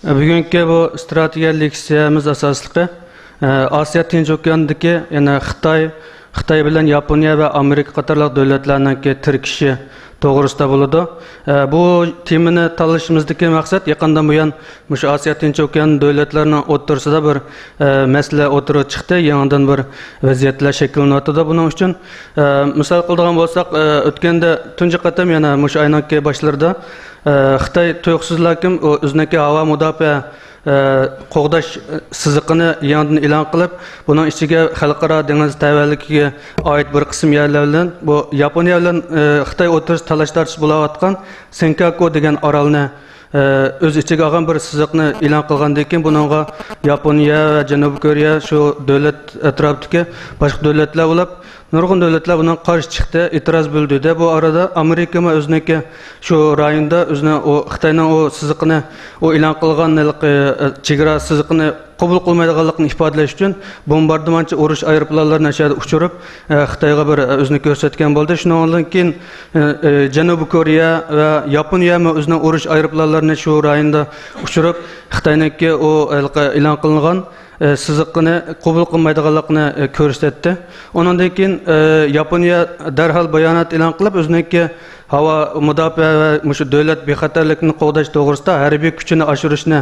Bugungi bu strategik leksiyamiz asosliqi Osiyo Tinch okeanidagi yana Xitoy bilan Yaponiya va Amerika qatorliq davlatlarning tirkishi to'g'risida bo'ladi. Bu temani tanlashimizdagi maqsad yaqindan buyon shu Osiyo Tinch okean davlatlarining o'rtasida bir masala o'tirib chiqdi, yangidan bir vaziyatlar shakllanyapti. Buning uchun misol qiladigan bo'lsak, o'tganda tunji qatam yana shu ayning boshlarida Xitoy to'xsizlakim o'ziniki havo mudofaa qo'g'dash siziqini yangidan e'lon qilib, buning ichiga xalqaro dengiz tavalligiga oid bir qism yerlar bilan bu Yaponiya bilan Xitoy o'rtasida talash-tartish bo'layotgan Senkaku degan orolni o'z ichiga olgan bir siziqni e'lon qilgandan keyin buningga Yaponiya va Janubiy Koreya shu davlat atrofidagi boshqa davlatlar bo'lib nurg'un davlatlar bundan qarshi chiqdi, e'tiroz bildirdi. Bu arada Amerika ham o'ziniki shu rayonda o'zining o Xitoyning o siziqini e'lon qilgan chegara siziqini qabul qilmaydiganligini ifodalash uchun bombardimonchi urush aeroplanlarini aşağıda uchirib Xitoyga bir o'zini ko'rsatgan bo'ldi. Shundan keyin Janubiy Koreya va Yaponiya ham o'zining urush aeroplanlarini shu rayonda uchirib Xitoyniki o e'lon qilingan siziqini qabul qilmaydiganligini ko'rsatdi. Ondan keyin Yaponiya darhol bayonot e'lon qilib o'ziniki havo mudofaa va shu davlat bexatarlikni qo'g'dash to'g'risida harbiy kuchini oshirishni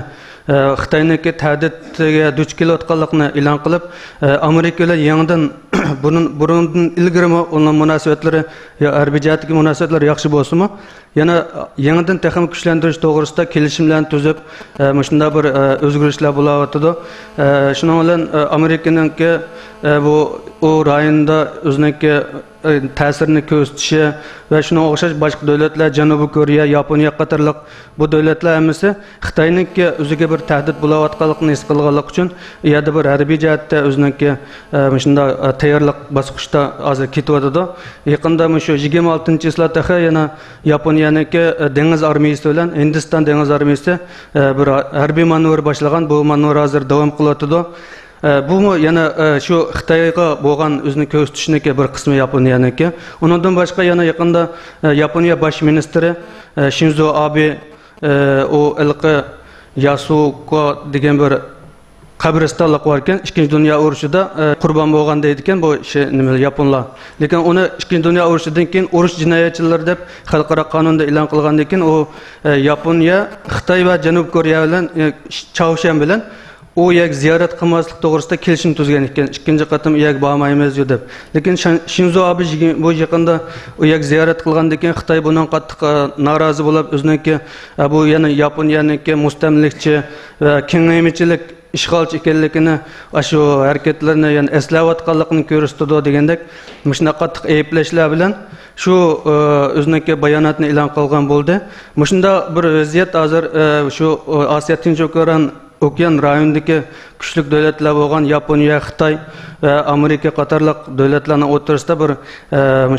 Xitoyniki tahdidga duch kelayotganligini e'lon qilib, Amerika bilan yangidan bundan ilgari uning munosabatlari harbiy jihatdagi munosabatlar yaxshi bo'lsa-mu, yana yangidan texnik kuchlantirish to'g'risida kelishimlarni tuzib, shunday bir o'zgarishlar bo'layotdi. Shuning bilan Amerikaningki bu rayonda o'ziniki ta'sirini ko'rsatishi va shunga o'xshash boshqa davlatlar Janubiy Koreya, Yaponiya qatorliq bu davlatlar hammasi Xitoyningki o'ziga bir tahdid bo'layotganligini his qilganlik uchun yerda bir harbiy jihatda o'ziniki shunday tayyorlik bosqichda hozir ketyapti. Yaqinda shu 26-yillarda yana Yaponiyaniki dengiz armiyasi bilan Hindiston dengiz armiyasi bir harbiy manevr boshlagan. Bu manevr hozir davom qilyapti. Bu yana shu Xitoyga bo'lgan o'zini ko'rsatishniki bir qismi Yaponiyaniki. Undan boshqa yana yaqinda Yaponiya bosh ministri Shinzo Abe o ilqi Yasuko degan bir qabristonlik bor ekan. Ikkinchi dunyo urushida qurbon bo'lgan deydi ekan bu nima yaponlar. Lekin uni Ikkinchi dunyo urushidan keyin urush jinoyatchilari deb xalqaro qonunda e'lon qilgandan keyin o Yaponiya, Xitoy va Janubiy Koreya bilan Chaoshan bilan o yak ziyorat qilmaslik to'g'risida kelishim tuzgan ekan. Ikkinchi qatim yak bormaymiz deb. Lekin Shinzo Abe bu yaqinda u yak ziyorat qilgandan keyin Xitoy bundan qattiq norozi bo'lib, o'ziniki bu yana Yaponiyaniki mustamlikchi va kengaymichilik ishg'olchi ekanligini, shu harakatlarni yani eslayotganligini ko'rsatdi degandek, shunday qattiq ayblashlar bilan shu o'ziniki bayonotni e'lon qilgan bo'ldi. Shunda bir vaziyat hozir shu Osiyo Tinch okean rayonidagi kuchli davlatlar bo'lgan Yaponiya, Xitoy va Amerika qatorliq davlatlarning o'rtasida bir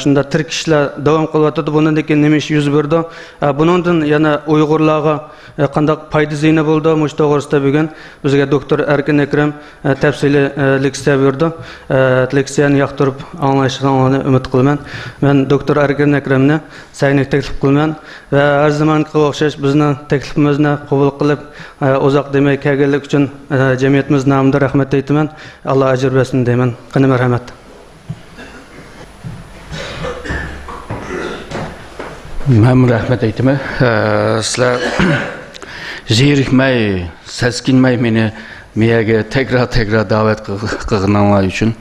shunda tirkishlar davom qilyapti. Bundan keyin nima ish yuz berdi? Bundan yana Uyg'urlarga qanday foyda ziyni bo'ldi? Mush to'g'risida bugun bizga doktor Erkin Akram tafsiliy leksiya berdi. Leksiyani yoqtirib anglashingizni umid qilaman. Men doktor Erkin Akramni saynik taklif qilaman va har zamonga o'xshash bizning taklifimizni qabul qilib uzoq demay kelganlik uchun jamiyatimiz nomida rahmat aytaman. Alloh ajr bersin deyman. Qani marhamat. Men rahmat aytaman. Sizlar zerikmay, saskinmay meni miyaga tekrar davet qilganlar uchun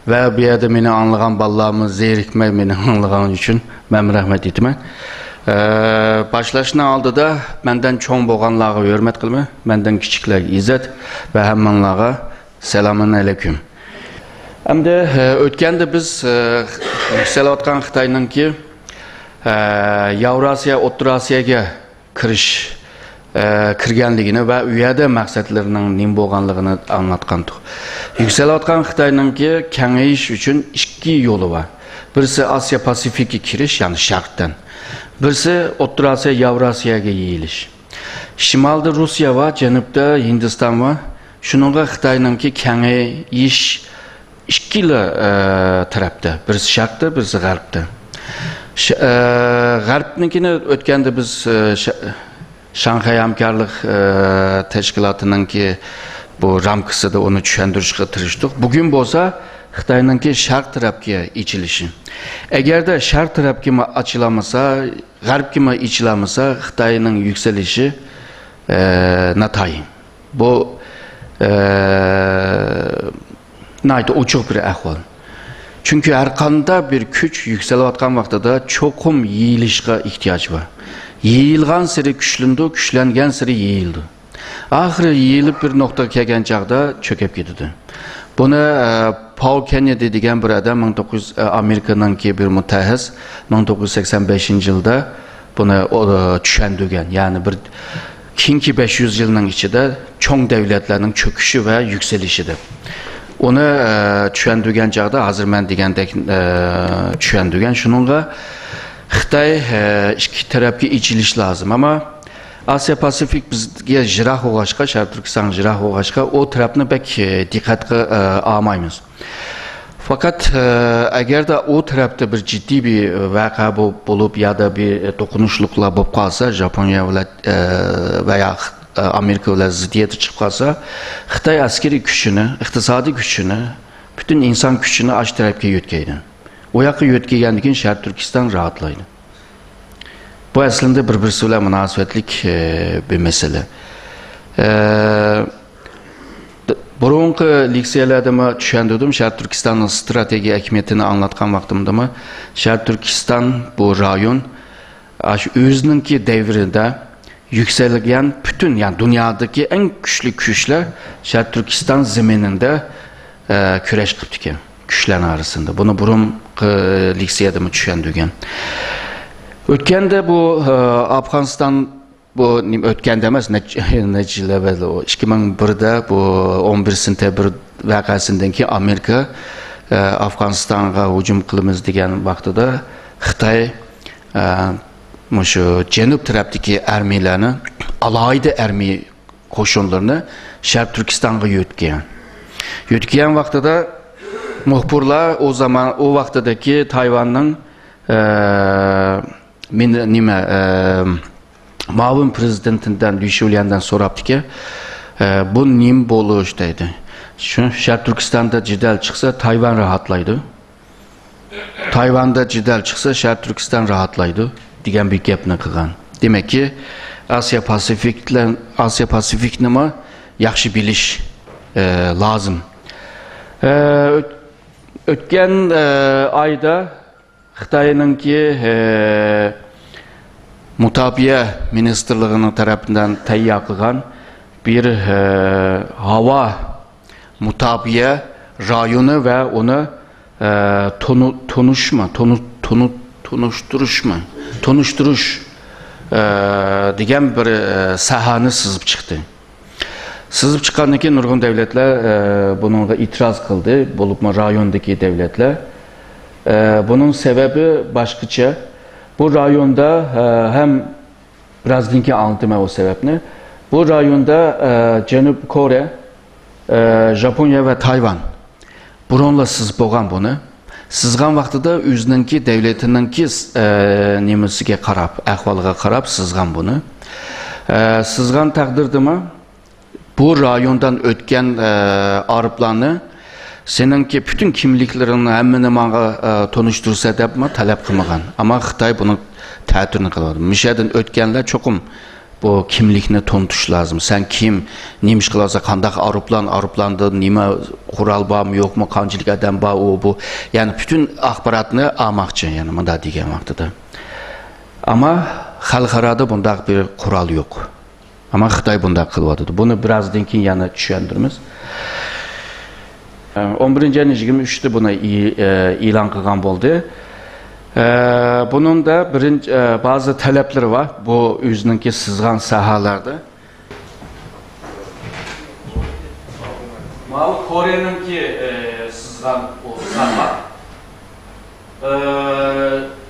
va bu yerda meni anglagan bolalarimiz zerikmay meni anglagan uchun men rahmat aytaman. Başlaşına aldıda benden çoğun boğanlığa hürmet kılma, benden küçükler izzet ve hemmanlığa selamun aleyküm. Hem de ötkende biz Yükselavatkan Xitay'nın ki Yavrasiya, Oturasiyaga kirish kirganligini va u yerda maqsadlarining nim bo'lganligini anlatgandik. Yükselavatkan Xitay'nın ki kengayish uchun ikki yo'li var. Birisi Asya Pasifikga kirish, yani sharqdan. Birisi O'rta Osiyo, Yavrasiyaga yeyilish. Shimolda Rossiya va janubda Hindiston va shuningga Xitoyningki kengayish ikkila tarafda. Birisi sharqda, birisi g'arbda. G'arbnikini o'tganda biz Şanghay Hamkorlik Teşkilatı'nınki bu ramkasida onu tushuntirishga tirishdik. Bugun bo'lsa Xitoyningki sharq tarafga ichilishi. Agarda sharq tarafga ochilamasa, g'arbga ichilamasa, Xitoyning yuksalishi natayin. Bu nayt ochiq bir ahvol. Chunki har qanday bir kuch yuksalayotgan vaqtida cho'qim yeyilishga ehtiyoj bor. Yeyilgan siri kuchlandi, kuchlangan siri yeyildi. Ahiri yeyilib bir nuqtaga kelgan chaqda cho'kib ketdi. Buni Paul Kennedy degan bir odam Amerikaningki bir mutaxassis 1985-yilda buni tushuntirgan. Ya'ni bir keyingi 500 yilning ichida cho'ng davlatlarning cho'kishi va yuksalishi deb. Onu tushuntirgan chaqda hozir men degandek tushuntirgan. Shuningga Xitoy ikki tarafga ichilish lozim, ammo Asya Pasifik bizga jiroq bo'lg'ashqa, Sharq Turkiston jiroq bo'lg'ashqa o tarafni bek diqqatga olmaymiz. Fakat agarda o tarafda bir ciddi bir vaqa bo'lib yoki bir to'qinishliklar bo'lib qolsa, Japoniya veya Amerika bilan ziddiyat chiqib qolsa, Xitoy askariy kuchini, iqtisodiy kuchini, bütün inson kuchini ash tarafga yo'tkaydi. O yoqqa yo'tkagandan keyin Sharq Turkiston rahatlaydi. Bu aslında bir-birisi bilan munosabatlik bir mesele. Burungi leksiyalarda men tushuntirdim, Sharq Turkistonning strategiya ahamiyatini anlatgan vaqtimda Sharq Turkiston bu rayon o'zininki davrida yükselgen bütün yani dünyadaki en güçlü güçler Sharq Turkiston zemininde küreş qilib ekan. Güçlerin arasında. Bunu burungi leksiyada tushuntirgan. O'tganda bu Afg'oniston bu o'tganda emas, nechilar o 2001da bu 11 sentyabr voqeasidan keyin Amerika Afg'onistonga hujum qilamiz degan vaqtida Xitoy şu Cenub tarafdaki armiyalarni, alayda armiya qo'shinlarini Sharq Turkistonga yo'tgan vaqtida muxbirlar o zaman o vaqtdagi Tayvanning ma'lum prezidentinden Lüşulyan'dan so'rabdiki, bu nim bo'lish deydi. Shu Sharq Turkistonda jidal chiqsa Tayvan rahatlaydi. Tayvanda jidal chiqsa Sharq Turkiston rahatlaydi degan bir gapni qilgan. Demak ki Asya Pasifikni yaxshi bilish lozim. O'tgan ayda Xitoyningki Mutabiye Ministerliğinin tarafından tayyor qilgan bir hava mutabiye rayonu ve onu tonuşturuş degan bir sahani sızıp çıktı. Sızıp çıkandan keyin nurg'un devletler bununla itiraz qildi, bo'libmi rayondagi devletler. Bunun sebebi başqacha. Bu rayonda hem birazdan keyin anlatayım o sebebini. Bu rayonda Cenub Kore, Japonya ve Tayvan bununla sızıp bo'lgan bunu. Sızgan vaqtida o'zininki davlatininki nemasiga qarab, ahvoliga qarab sızgan bunu. Sızgan taqdirdimi bu rayondan o'tgan arıplarni seninki bütün kimliklerini hemmini bana tanıştırsa deb talep qilmagan. Ama Xitoy bunu ta'tirini qiladi. Mishadan o'tganlar cho'qim bu kimlikni tanıtış lazım. Sen kim, neymiş qilasa, qandaq arıplanda nima qural bormi, yo'qmi, qanchalik odam bor, o bu. Yani bütün axborotni olmoqchi, yani bunda degan vaqtida. Ama xalqarada bundaq bir qural yo'q. Ama Xitoy bundaq qilyapti. Buni birozdan keyin yana tushuntiramiz. 11-23'te buna ilan qilgan bo'ldi. Bunun da bazı talepleri var bu o'zininki sızgan sahalarda. Mal Kore'ninki sızgan o saha.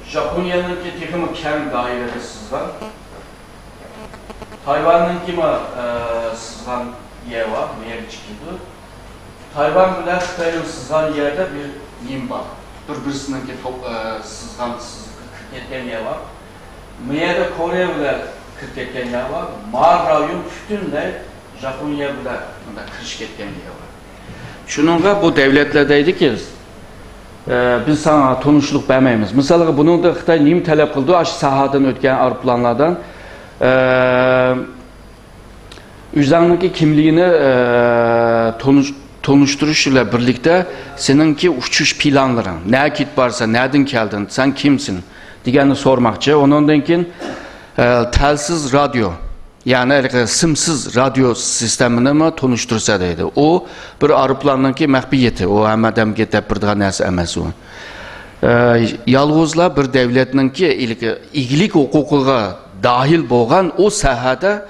Japonya'nınki tekimi kem dairede sızgan. Tayvan'ınki sızgan yer var, yer çıkıyordu. Tayvan bilen Xitoyning sızgan yerde bir nim var. Bir-birisininki sızgan ketgan yer var. Bu yerda Kore bilan kirib ketgan yer var. Mar rayon butunlay Japoniya bilan bunda kirish ketgan yer var. Shuningga bu davlatlar deydiki, biz sana tanışlıq verməyimiz. Mesela bunun da Xitay nim tələb qıldı, aşı sahadan ötken aeroplanlardan üzerindeki kimliğini tanıştırış ile birlikte seninki uçuş planların, ne git varsa, nereden geldin, sen kimsin digəni sormakçı. Ondan kin telsiz radyo, yani simsiz radyo sistemini mi tanıştırsa deydi. O bir aeroplandaki məxbiyyəti, o həmədəm getəb bir daha nəsə əməsi o. Yalğızla bir devletinin ki iyilik hukukuğa dahil boğan o sahada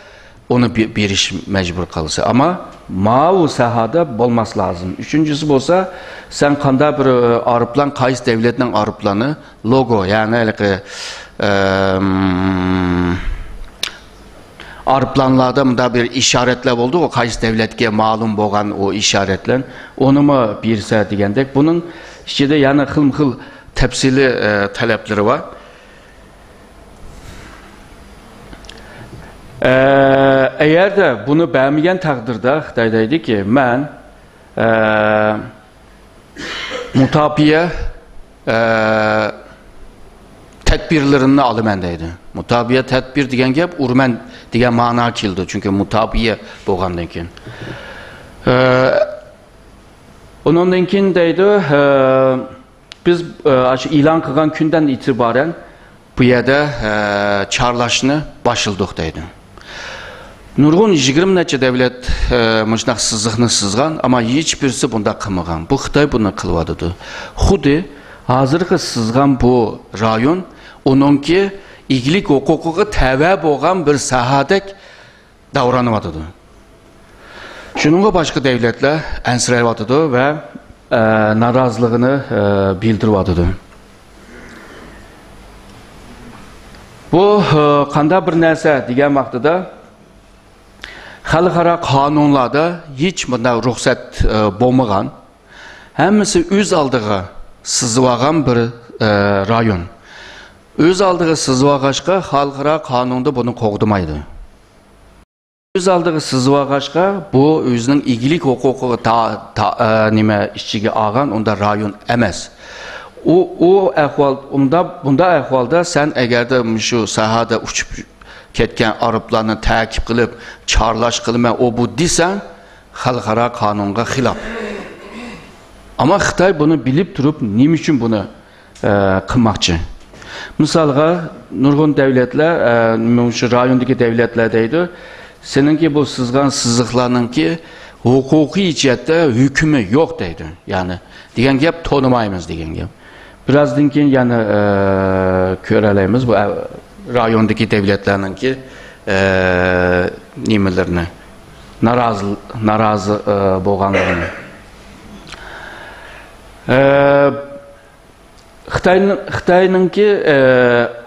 onu beriş mecbur kalırsa. Ama o sahada olması lazım. Üçüncüsü olsa sen kanda bir aeroplan, kayıs devletinin aeroplanı logo yani aeroplanlarda da bir işaretler oldu. O kayıs devletke malum boğan o işaretler. Onu mu birse diyendek. Bunun işte yani hıl tepsili talepleri var. Eğer de bunu beğenmeyen takdirde Xitaydaydı ki ben mutabiye tedbirlerini alımendeydi. Mutabiye tedbir diyen gep urmen diyen mana kildi. Çünkü mutabiye boğandan kin. Ondan kin deydi biz ilan kılan günden itibaren bu yerde çarlaşını başıldık deydi. Nurgun 20 neçə devlet mıcnaq sızıqını sızğan, ama hiçbirisi bunda qımıgan. Bu Xitay bunu qılvadıdı. Xudi hazırki sızğan bu rayon onun ki iyilik hukuku təvə boğan bir sahadək davranıvadıdı. Şununla başka devletler ensirəvadıdı ve narazılığını bildirvadıdı. Bu qanda bir nəsə digən vaxtıda xalqara qanunlarda hiç bunda ruxsat bolmagan, həmmisi öz aldığı sızıvağan bir rayon. Öz aldığı sızıvağaşqa xalqara qanunda bunu qoğdumaydı. Öz aldığı sızıvağaşqa bu özünün iyilik hukuku nime işçigi ağan onda rayon emas. O əhval, bunda əhvalda sen eğer de şu sahada uçup ketken arıplarını takip kılıp, çarlaş kılıp, o bu desen, xalqara kanunga xilaf. Ama Xitay bunu bilip durup, nim için bunu kılmakçı. Misalga, nurgun devletler, şu rayondaki devletlerdeydi, seninki bu sızgan sızıqlarının ki, hukuki icette hükümü yok deydi. Yani, diyen gep tanımayımız diyen gep. Birazdan ki, yani, köreleyimiz bu rayondaki devletlerinin ki nimelerini narazı boğanlarını. Xitay'nın ki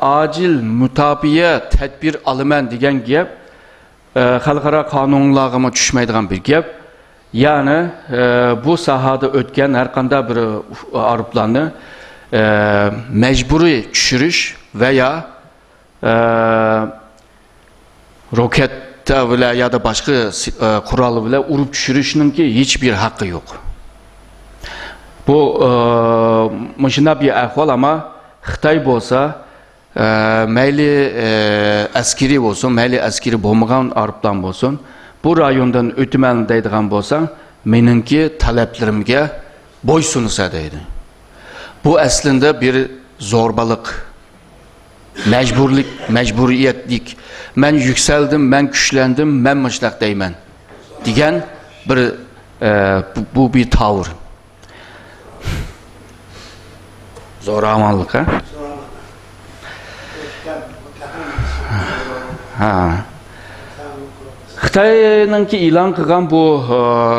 acil mütabiye tedbir alımen diyen gep xalqara kanunlarına düşmeydiğen bir gep. Yani bu sahada ötken her qanda bir aeroplanı mecburi düşürüş veya rokette bile ya da başka kuralı bile urup düşürüşünün ki hiçbir hakkı yok. Bu maşına bir ahval ama Xitay olsa meyli askeri olsun, meyli askeri olmayan aeroplan olsun, bu rayondan ötümen deydiğen olsan, meninki taleplerimge boysunusa deydi. Bu aslında bir zorbalık. Mecburiyetlik. Ben yükseldim, ben güçlendim, ben mıçlaktayım. Diyen bir bu bir tavır. Zoramanlık ha? Xitay'nın ki ilan kılan bu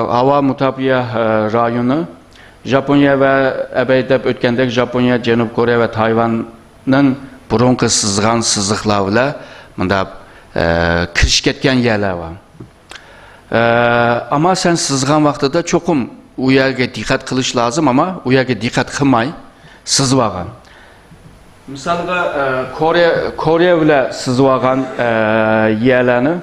hava mutabiye rayonu Japonya ve ebeydep ötkendek Japonya, Cenub Kore ve Tayvan'ın burunqı sızğan sızıqlarla bunda kiriş ketken yerler var. Ama sen sızğan vaxtıda çoxum uyarga dikkat kılış lazım ama uyarga dikkat kılmay sızvağan. Misalga Kore bilan sizib olgan yerlarni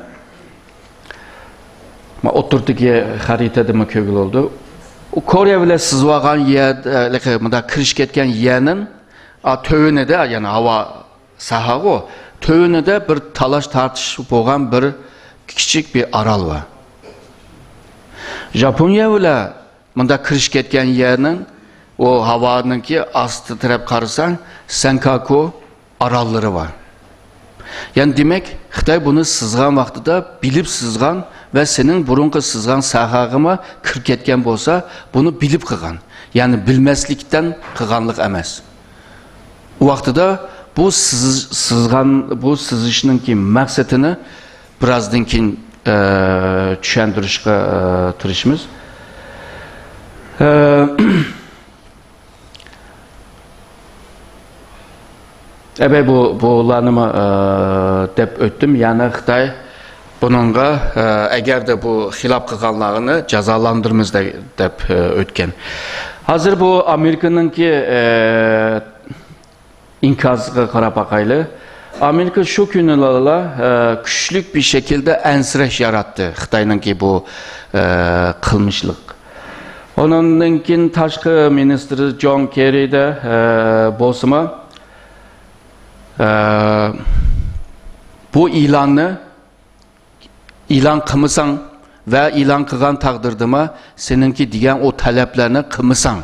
o'ttirdagi xaritada ko'ngil oldu. Kore bilan sizib olgan yerlarga bunda kirish ketgan yerning tövünede, yani hava sahağı, tövünede bir talaş tartış bo'lgan bir küçük bir aral var. Japonya bilan bunda kirish ketgan yerning o havanınki astı taraf qarasan Senkaku aralları var. Yani demek Xitay bunu sızgan vaqtida bilip sızgan ve senin burunqi sızgan sahagıma kirib ketgan bo'lsa, bunu bilip qilgan. Yani bilmeslikten qilganlik emas. O vaqtida bu sızışninki maqsadini birazdan keyin tushuntirishga tirishimiz. Evet, bularni deb o'tdim. Yani Xitay bununla eğer de bu xilaf qilganlarni jazolandiramiz deb o'tgan. Hozir bu Amerikanınki inkazga qarab bakaylı. Amerika şu günlerde güçlü bir şekilde ensreş yarattı Xitay'ınki bu kılmışlık. Onunkin Tashqi ministri John Kerry'de bolsama bu ilan qilmasan ve ilan qilgan taqdirdima seninki degan o taleplerini qilmasan,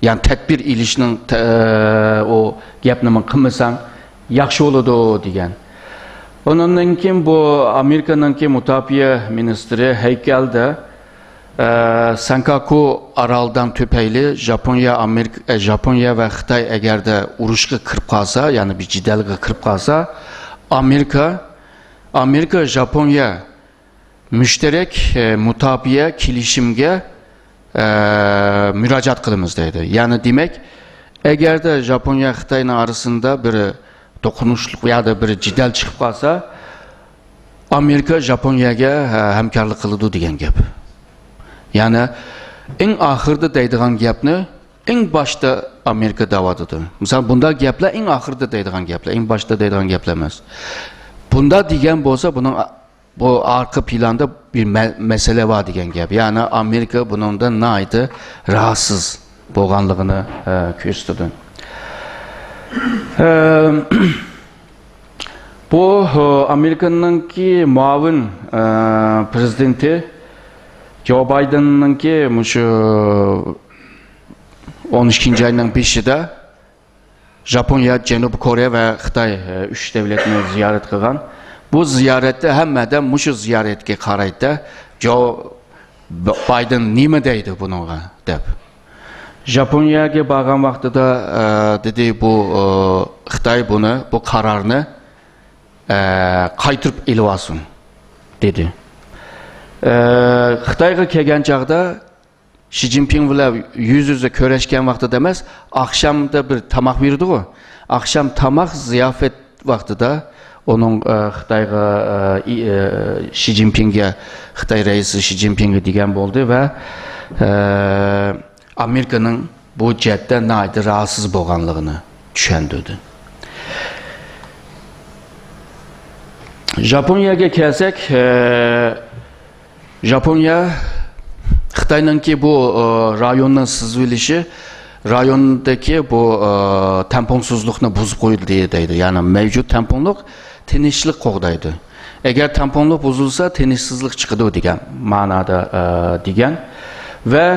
yani tedbir ilişinin o gapni qilmasan yaxshi bo'ladi degan. Ondan keyin bu Amerikanınki mudofaa ministri heykelda Senkaku araldan tüpeyli Japonya ve Xitay eğer de urushga kirib qalsa, yani bir jidalga kirib qalsa, Amerika Japonya müşterek mudofaa kelishimga müracaat qilamiz deydi. Yani demek eğer de Japonya Xitayning arasında bir dokunuşluk ya da bir jidal chiqib qalsa, Amerika Japonyaga hamkorlik qiladi degan gap. Yani en ahırda deydigan gapni en başta Amerika davadıdır. Mesela bunda gaplar en ahırda deydigan gaplar, en başta deydigan gaplar emas. Bunda degan bo'lsa, bunun bu arka planda bir mesele var degan gap. Yani Amerika bundan naydı rahatsız bo'lganligini ko'rsatdi. Bu Amerikanınki muavin prezidenti Joe Biden'ınki şu 12. ayının 5'ida Japonya, Janubiy Koreya ve Xitay üç devletini ziyaret qilgan. Bu ziyarette hemmeden şu ziyaretga qaraydi. Joe Biden nima deydi bunga deb. Japonyaga borgan vaqtida dedi bu Xitay bu qarorni qaytirib elib olsin dedi. Xitayga kelgan chaqda Xi Jinping bilan yüz-yüze ko'rishgan vaqtida emas, akşamda bir tamoq berdi-ku. Akşam tamoq ziyofat vaqtida onun Xitayga Xi Jinpingga, Xitay raisi Xi Jinpingga degan bo'ldi va Amerikanın bu jihatda naydi rahatsız bo'lganligini tushundirdi. Japonyaga kelsak, Japonya Xitay'ınki bu rayonun sızvilişi rayondaki bu tamponsuzluğunu bozub qo'ydi deydi. Yani mevcut tamponluk tinchlik qo'g'daydi. Eğer tamponluk bozulsa tinchsizlik chiqadi degan ma'noda degan ve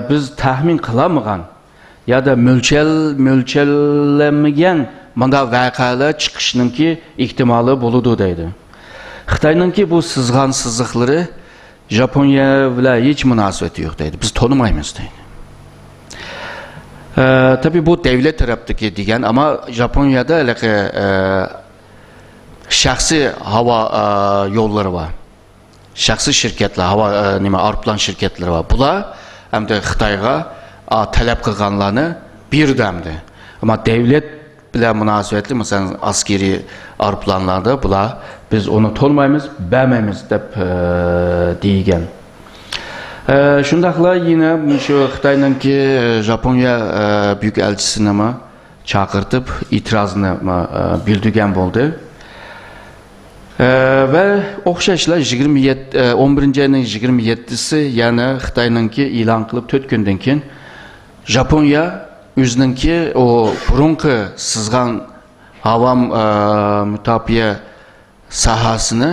biz tahmin qilamagan ya da mo'ljallanmagan bunda voqealar chiqishiningki ehtimoli bo'ladi deydi. Xitay'ınki bu sızgan sızıqları Japonya bilan hiç münasebeti yok deydi. Biz tanımayız deydi. Tabii bu devlet taraftaki degan ama Japonya'da şahsi hava yolları var. Şahsi şirketler, hava aeroplan şirketleri var. Bular hem de Xitayga talep qilganlarni berdi hamda. Ama devlet bilan münasebetli, mesela askeri aeroplanlarda bular biz onu tanımayız, bilmaymiz deb degan. Shundaqla yine şu Xitay'ınki Japonya büyük elçisini chaqirtib itirazını bildirgan bo'ldi. Ve o'xshashlar 11 ayning 27'si yani Xitoyninki e'lon qilib 4 kundan keyin Japoniya o'zininki o burunqi sızgan avam mütafiya sahasini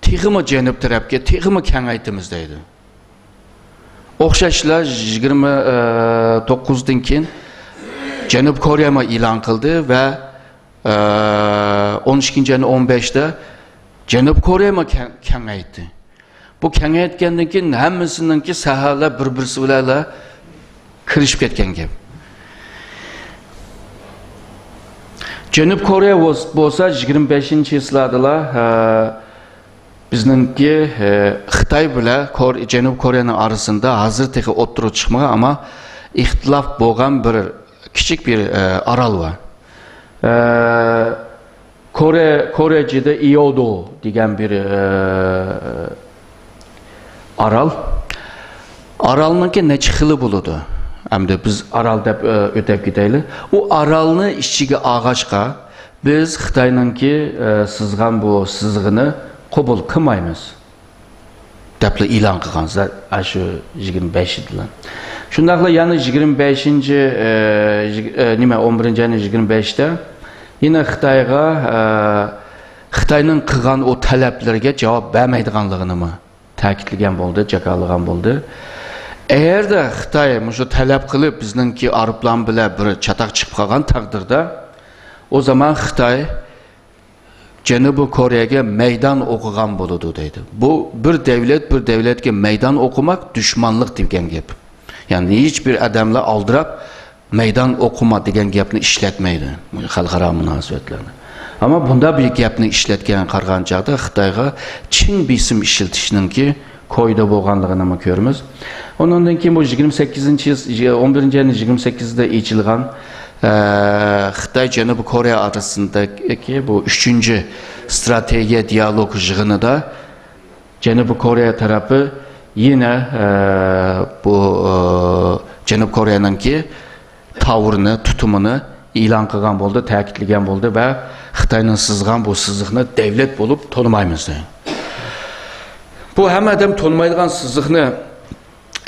texmi janub tarafga texmi kengaytimiz deydi. O'xshashlar 29'dan keyin Janub Koreya e'lon qildi va 12 ayning 15'da Janub Koreya kengaytdi. Bu kengaytgandan keyin hammasininki sahalar bir-birisi bilan kirishib ketgan gap. Janub Koreya bo'lsa 25-yillardalar bizningki Xitoy bilan Janub Koreyaning orasida hozir texi o'ttirib chiqmagan, ammo ixtilof bo'lgan bir kichik bir orol var. Korece'de Iodo degan bir orol. Orolninki necha xili bo'ladi? Hamda biz orol deb o'tib ketaylik. U orolni ichiga ağaçqa biz Xitoyninki sızgan bu sızg'ini qabul qilmaymiz. Debli e'lon qilganlar shu 25-yilda. Shundaqla yana 25-nji 11-ayning 25'da yine Xitoyga Xitoyning qilgan o talablarga javob bermaydiganligini ta'kidlagan bo'ldi, jakarlagan bo'ldi. Eğer de Xitoy shu talab qilib bizningki arablar bilan bir chataq chiqib qolgan taqdirda, o zaman Xitoy Janubiy Koreyaga meydan o'qigan bo'ladi deydi. Bu bir devletga meydan o'qimak düşmanlık degan gap. Yani hiçbir adamla aldırab meydan o'qima degan gapni ishlatmaydi xalqaro munosabatlarda. Ama bunda bir gapni ishlatgan qargan chaqda Xitoyga chin bisim ishlatishninki koyda bo'lganligini ko'ramiz. Ondan keyin bu 11-ayning 28'da ichilgan Xitoy Janubiy Koreya arasındaki bu 3. stratejiya diyalog yig'inida Janubiy Koreya tarafı yine bu Janubiy Koreyaningki tavrını, tutumunu e'lon qilgan bo'ldi, ta'kidlagan bo'ldi va Xitoyning sızgan bu sızıqni devlet bo'lib tanımaymiz. Bu hamma adam tanımaydigan sızıqni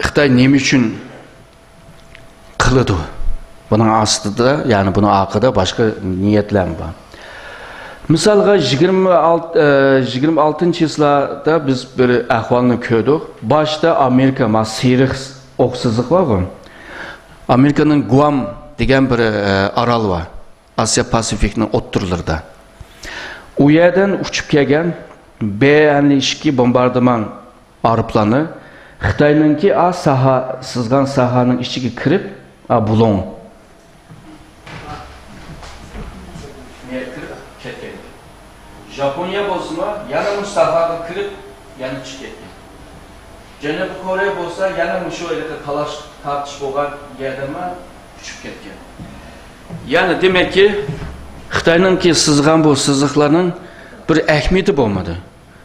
Xitoy nima uchun qiladi? Bunun aslida, yani bunun arkada başka niyetler var. Misalga 26-yillarda biz bir ahvalni ko'rdik. Başta Amerika masirix oqsizlik var mı? Amerika'nın Guam degan bir orol var. Asya Pasifikning o'ttirlarida. U yerdan uchib kelgan B-52 bombardiman aeroplani Xitoyninki sızgan sahanın ichiga kirib, bulon Japonya bo'lsa yana bu sahaga kirib, yana chiqib ketgan. Janubiy Koreya bo'lsa yana shu yerda talash tartish bo'lgan yerdan uchib ketgan. Yani demek ki Xitoyninki sızgan bu sızıqlarning bir ahamiyati bo'lmadi.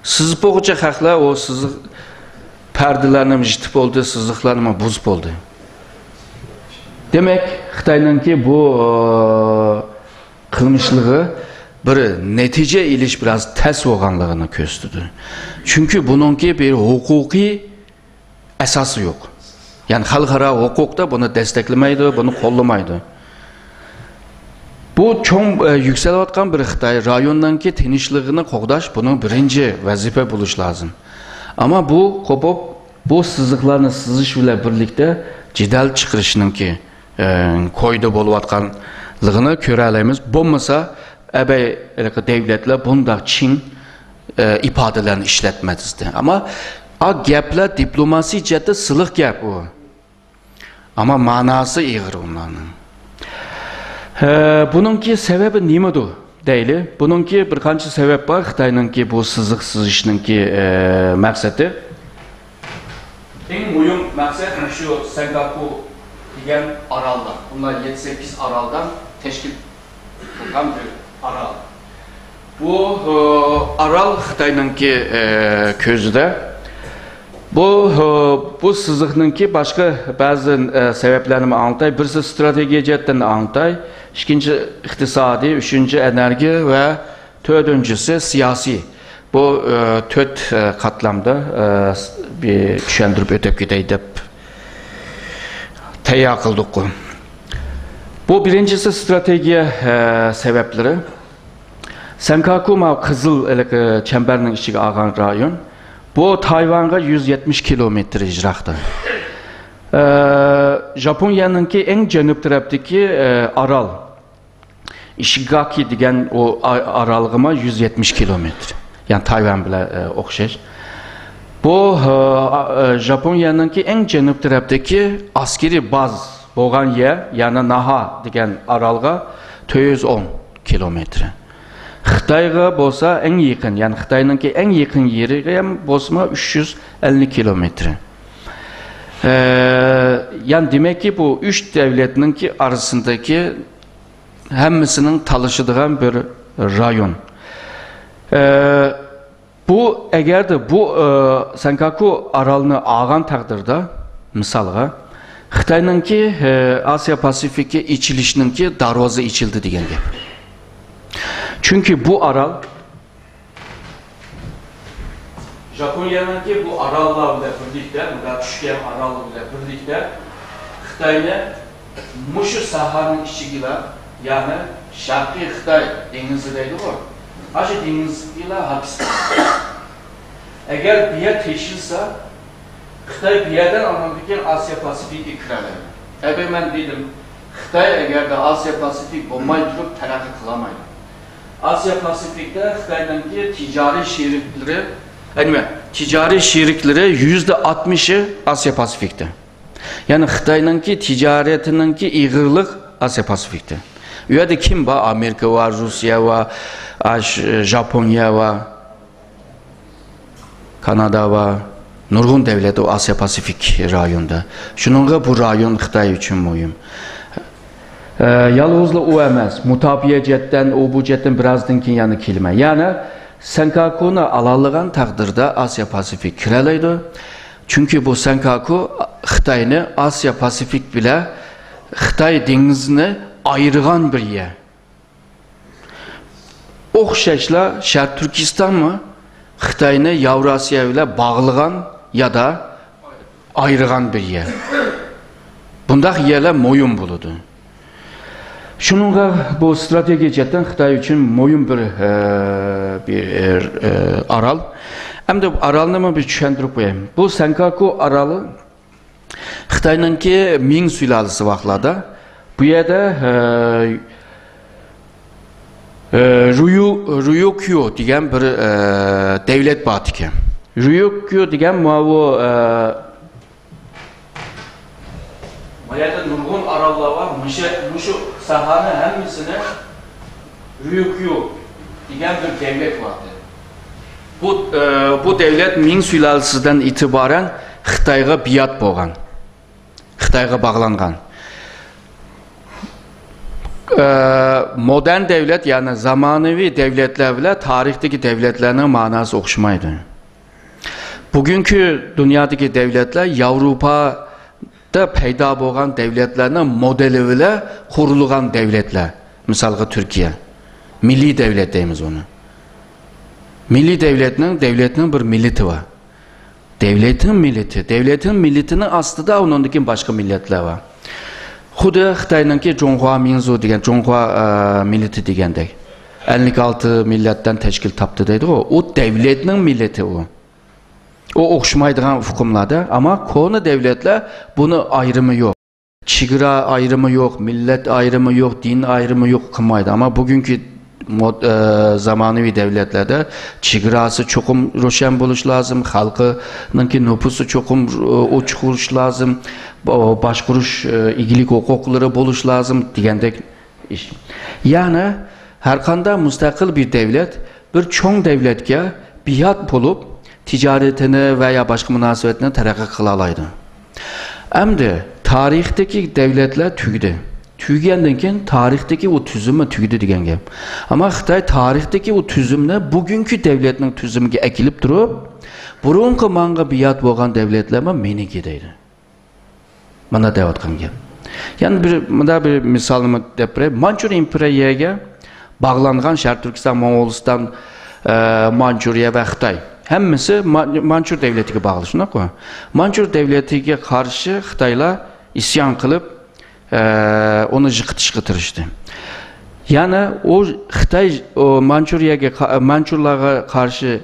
Sızib bo'lguncha xalqlar o sızıq perdelarni yitib oldu, sızıqlarni buzib oldu. Demek Xitoyninki bu qilmishligi bir netice iliş biraz ters bo'lganligini ko'rsatdi. Çünkü bununki bir hukuki esası yok. Yani xalqaro hukukda bunu desteklemaydi, bunu qo'llamaydi. Bu çok yükselayotgan bir Xitoy rayondanki tinchligini qo'g'dash bunun birinci vazifa bo'lishi lazım. Ama bu qo'pib bu sızıqlarni sizish bilan birlikda jidal chiqarishninki koyda bo'layotganligini ko'ra olamiz. Bo'lmasa devletler bunda Çin ifadelerini işletmezdi. Ama gaplar diplomasi jihatda sılık gap o. Ama manası iğir onların. Bununki sebebi nimadir deyli? Bununki bir qancha sebep var. Xitoyninki bu sızıq sızışninki maqsadi. Eng muhim maqsad şu Singapur degan orollar. Bunlar 7-8 oroldan tashkil qilgan bir orol. Bu orol Xitoyninki ko'zida. Bu sızıqninki başka bazı sebeplerini anlatay. Birisi stratejiya jihatdan anlatay. ikinci iktisadi, üçüncü enerji ve dördüncüsü siyasi. Bu dört katlamda bir düşündürüp ötüp gidey dep tayyor kıldık. Bu birincisi strateji sebepleri. Senkaku Kızıl çemberinin içine ağan rayon. Bu Tayvan'a 170 kilometre icraqda. Japonya'nınki en cənub tərəfdəki aral. Ishigaki degen o aralığıma 170 kilometre. Yani Tayvan bile oxşar. Bu Japonya'nınki en cənub tərəfdəki askeri baz boğan yer, yani Naha degen aralığa 210 kilometre. Xitayga bolsa en yakın, yani Xitay'nınki en yakın yeri bolsa 350 kilometre. Yani demek ki bu üç devletninki arasındaki hemmisinin talışıdığın bir rayon. Bu eğer de bu Senkaku aralını ağan takdirde misalga Xitay'nınki Asya Pasifik'e içilişinki darvazı içildi diyen gap. Çünkü bu aral Japonya'nınki bu aralla bile birlikte, bu üçgen aralla bile birlikte Xitay'la muşu sahanın içiyle yani Şarkı Xitay denizindeydi bu. Aşı denizliyle hapis. Eğer bir yer teşhirse Xitay bir yerden anlamdaki Asya Pasifik'i kırarlar. Ebe ben dedim Xitay eğer de Asya Pasifik bombayı durup terakki kılamaydı. Asya Pasifik'te Xitay'daki ticari şirikleri %60'ı Asya Pasifik'te. Yani Xitay'daki ticaretinki iğırlık Asya Pasifik'te. Üyede kim var? Amerika var, Rusya var, Japonya var, Kanada var. Nurgun devleti o Asya Pasifik rayonda. Şununla bu rayon Xitay için mühim. Yalnızla o emez. Mutabiye cetten, o bu cetten birazdan ki yanı kelime. Yani Senkaku'nu alalığın takdirde Asya Pasifik kiralıydı. Çünkü bu Senkaku Xitay'ını Asya Pasifik bile Xitay denizini ayırgan bir yer. Oxşaşla Şərq Türkistan mı Xitay'ını Yavrasya ile bağlıgan ya da ayırgan bir yer. Bundaq yerler moyun buludu. Şununla bu strateji cetten Xitay için moyun bir aral. Hem de aralını mı bir düşündürüp koyayım. Bu Senkaku aralı Xitay'nınki Ming sülalesi vaxtlada bu yerde Ryukyu degen bir devlet batiki. Ryukyu degen bu Mayada nurgun arallar var. Muşu sahanın hemmisine Ryukyu degen bir devlet vardı. Bu devlet Ming sülalesinden itibaren Xitayga biat bolgan. Xitayga bağlangan. Modern devlet yani zamanevi devletler bile tarihteki devletlerinin manası okşumaydı. Bugünkü dünyadaki devletler Avrupa'da peyda bolgan devletlerinin modeli bile kurulgan devletler. Misalga Türkiye. Milli devlet deyimiz onu. Milli devletinin bir milleti var. Devletin milletinin aslında onundaki başka milletler var. Xuda Xitay'nınki Jonghua Minzu degen, Jonghua milleti degendek. 56 milletten teşkil taptı deydi o devletinin milleti o. O okşumaydıgan hukumlarda ama konu devletler bunu ayrımı yok. Çigira ayrımı yok, millet ayrımı yok, din ayrımı yok kılmaydı ama bugünkü zamanıvi devletlerde çigirası çokum roşen buluş lazım, halkınınki nüfusu çokum uçkuruş lazım, başkuruş ilgilik hukukları buluş lazım digendek iş. Yani herkanda müstakil bir devlet bir çoğun devletke biat bulup ticaretini veya başka münasebetini terakki kılalaydı. Hem de tarihteki devletler tüydü. Tüygenden keyin tarihteki o tüzümü tüydü degen gap. Ama Xitay tarihteki o tüzümle bugünkü devletning tüzümüge ekilip durup, burunqi manga biat bolgan devletlerme meniki deydi. Mana deyotgan gap. Yani bir misalımı depre, Mançur İmperiyaga bağlanğan Şərq Türkistan, Moğolistan, Mançuriya ve Xitay. Hemmisi Mançur devletiga bağlı, şuna koy. Mançur devletiga karşı Xitaylar isyan kılıp onu jıqıtışqıtırıştı. Yani o Xitay Mançurlarga karşı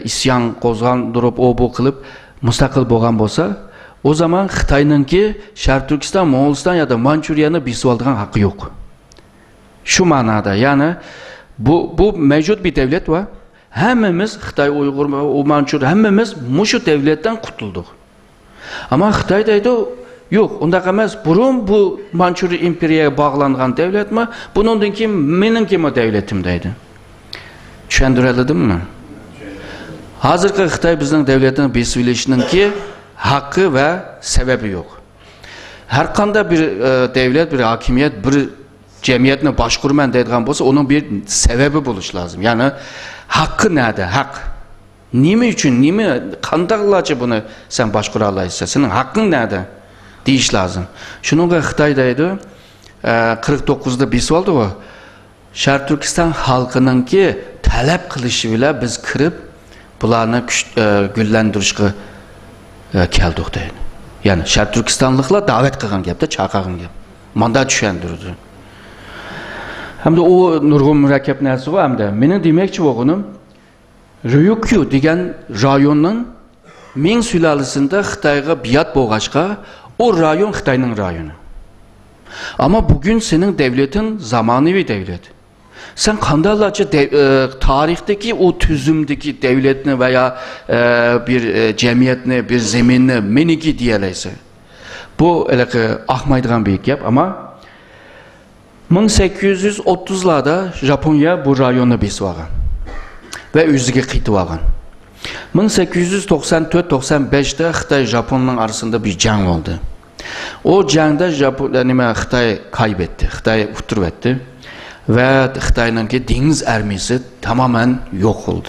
isyan qozgan durup o bu kılıp mustaqil bolgan bolsa, o zaman Xitay'nınki Şərq Türkistan, Moğolistan ya da Mançuriyani besib aldıgan hakkı yok. Şu manada yani bu mevcut bir devlet var. Hemmimiz Xitay, Uygur, o Mançur hemmimiz muşu devletten kurtulduk. Ama Xitay deydi yok, onda emas. Burun bu Mançur İmperiyaga bağlanğan devlet mi? Bunundan ki meninki mi devletim deydi. Düşündürelim mi? Hazırki Xitay bizning devletini besibleşininki hakkı ve sebebi yok. Her kanda bir devlet, bir hakimiyet, bir cemiyetini başkurman deydigan bolsa, onun bir sebebi buluş lazım. Yani hakkı nerede? Hak. Nime üçün, nime kandaqlaçı bunu sen başkura alaysa, senin hakkın nerede? Deyiş lazım. Şununla Xitay'daydı, 49'da besib oldu o. Şərq Türkistan halkının ki talep kılışı bile biz kırıp bularını güllendirişki keldik deydi. Yani Şərq Türkistanlıkla davet kılgan gepte, çağırgan gep. Manda düşendirdi. Hem de o nurgun mürekkep neresi var hem de. Menin demekçi oğunum, Ryukyu degen rayonun Ming sülalısında Xitayga biat boğaçka, o rayon Xitay'nın rayonu. Ama bugün senin devletin zamanevi devlet. Sen kandallaçı tarihteki o tüzümdeki devletini veya bir cemiyetini, bir zeminini meniki diyeleyse. Bu ahmaydıgan bir yap ama 1830'larda Japonya bu rayonu besib algan ve özüge qıytib algan. 1894-95'te Xitay-Japon'un arasında bir jang oldu. O jangda Xitay kaybetti, Xitay uturup etti ve Xitay'nınki deniz ermisi tamamen yok oldu.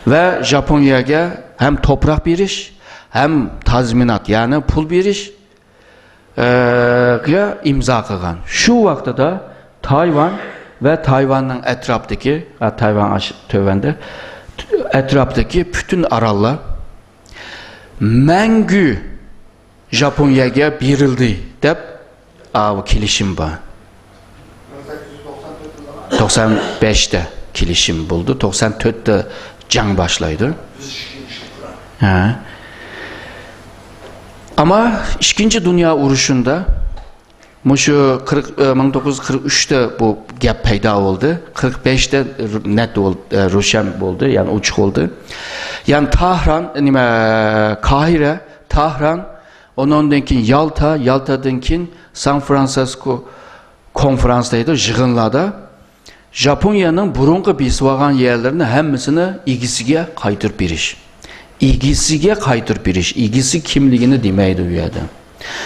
Ve Japonya'ya hem toprak beriş hem tazminat yani pul beriş imza kılgan. Şu vakti da Tayvan ve Tayvan'ın etraftaki, Tayvan tövende, etraftaki bütün arallar mengü Japonya'ya berildi dep kilişim var. 95'te kilişim buldu. 94'te jang başlaydı. Ama 2. Dünya Uruşu'nda 1943'te bu gap payda oldu. 45'te net oldu, Ruşen oldu, yani uçuk oldu. Yani Tahran, Kahire, Tahran, onundankin Yalta, Yalta'dankin San Francisco konferansdaydı, jığınlarda. Japonya'nın burunqı besib alğan yerlerini hemmisini ilgisiga qaytırıp beriş. İlgisiga qaytırıp beriş. İlgisi kimligini demeydi bu yerda.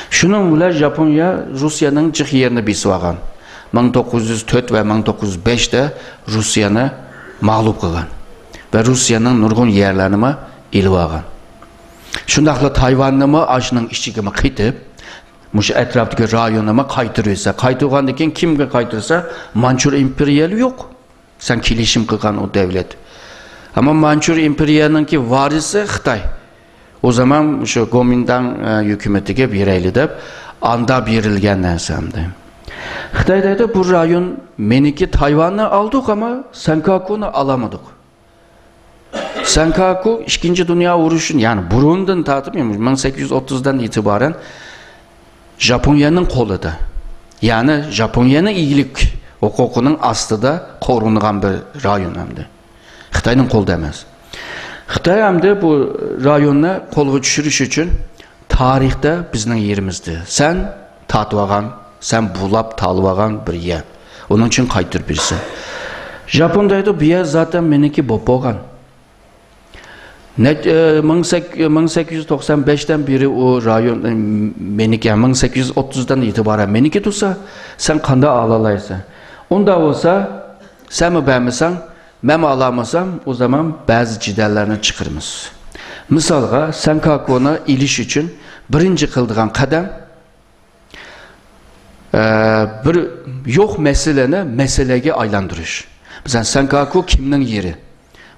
Şunun bilan Japonya Rusya'nın cıq yerini besib alğan. 1904 ve 1905'te Rusya'nı mağlup kılgan. Ve Rusya'nın nurgun yerlerini ilib alğan. Şundaqla Tayvan'ı aşının işçigimi qıytıb, muş etraftaki rayonuma qaytırırsa, qaytırgandan kimge qaytırsa Mançur İmperiyali yok. Sen kilişim kılgan o devlet. Ama Mançur İmperiyanınki varisi Xitay. O zaman şu Gomindan hükümetiga berayli deb anda berilgan narsamdi. Xitoydayda bu rayon meniki Tayvan'ı aldık ama Senkaku'nu alamadık. Senkaku 2. Dünya Uruşu'nun yani burundan tartıb 1830'dan itibaren Japonya'nın kolunda. Yani Japonya'nın iyilik hukukunun astıda korunğan bir rayon hemdi. Xitay'nın kolda emas. Xitay hemdi bu rayonuna kolga düşürüş üçün tarixte bizning yerimizdi. Sen tatvagan, sen bulap talvagan bir yer. Onun için qaytır birisi. Japondaydı bu yer zaten meniki bopogan. 1895'ten beri o rayon meniki, 1830'dan itibaren meniki tutsa sen kanda ağlalaysa. Onda olsa sen mi beğenmesen, ben alamasam o zaman bazı ciderlerini çıkırmız. Misalga Senkaku'na iliş için birinci qildigan qadam bir yo'q masalani masalaga aylantirish. Bizan Senkaku kimning yeri?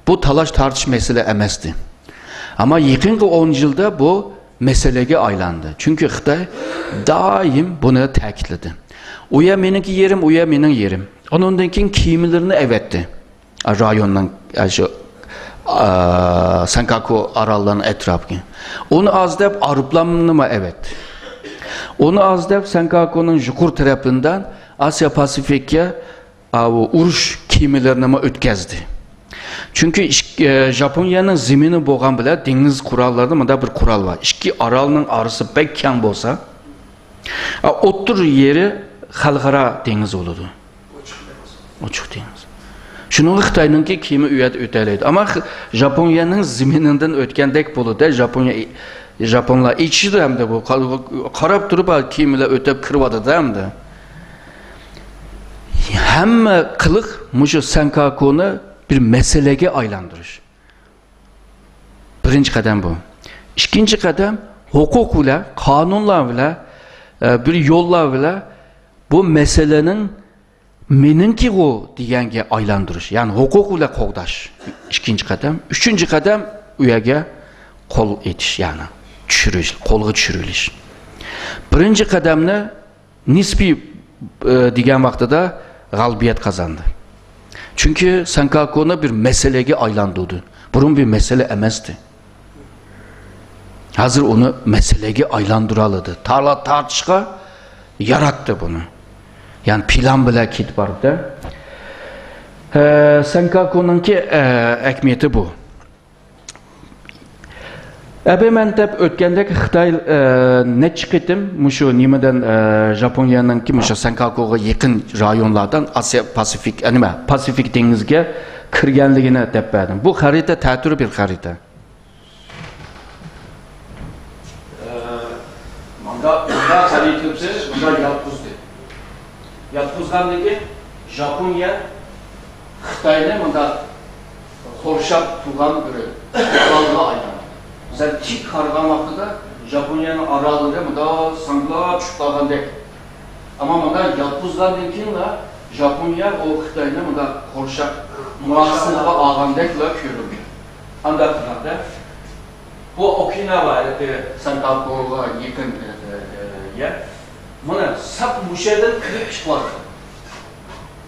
Bu talash tartish masala emasdi. Ama yaqinqi 10 yilda bu masalaga aylandi. Chunki Xitoy doim buni ta'kidladi. U ya meniki yerim, u ya mening yerim. Ondan keyin kiyimlarini evetdi. Rayondan shu Senkaku arallarının etrafına. Onu az deb Araplarını mı evet? Onu az deb Senkaku'nun yuqur tarafından Asya Pasifik'e urush kiyimlerini mi ötkazdi? Çünkü Japonya'nın zemini bo'lgan bilan dengiz qurollarida bunda bir qurol var. İki aralning arası pek keng bo'lsa, o'ttir yeri xalqaro dengiz bo'ladi. Ochiq dengiz. Şunun Xitoyninki kiyimi uyat o'talaydi. Ama Japonya'nın zemininden o'tgandek bo'ladi. Japonlar ichida hamda bu qarab turib kiyimlar o'tib kiribadi hamda. Hamma qiliq mushu Senkakuni bir meseleге aylantirish. Birinchi qadam bu. İkinci qadam huquq bilan, qonunlar bilan, bir yo'llar bilan bu meselenin meningki o deganga aylantirish. Yani huquq bilan qo'g'dash. İkinci qadam. Üçüncü qadam u yerga qo'l etish, yani tushirish, qo'lga tushirilish. Birinchi qadamni nisbiy degan vaqtida g'alabiyat qozondi. Çünkü Senkaku'na bir meselege aylandırdı. Bunun bir mesele emasdi. Hazır onu meselege aylandıraladı. Tartışqa yarattı bunu. Yani plan bile kit vardı. Senkaku'nunki ekmiyeti bu. Ben deb o'tgandek Xitoy ne chiqitim mushu nimadan Japonya'nınki mushu Senkaku'ga yaqin rayonlardan Asya Pasifik, nima Pasifik dengizga kirganligini deb berdim. Bu xarita ta'tir bir xarita. Manda xaritamsiz, bunda yotqizdi. Yotqizganligi Japonya Xitoyni bunda qorshab turgan bir qurolga aylandi. Sen tik qargan vaqtida Japonya'nın aralları da sanglab chiqqandek. Ama bunda yotqizgandan keyin Japonya o Xitoyni bunda qorshab muassilga olgandekla ko'rindi. Anda qiladi. Bu Okinawa Senkaku'ga yaqin yer. Mana sap mushadan kirib chiqadi.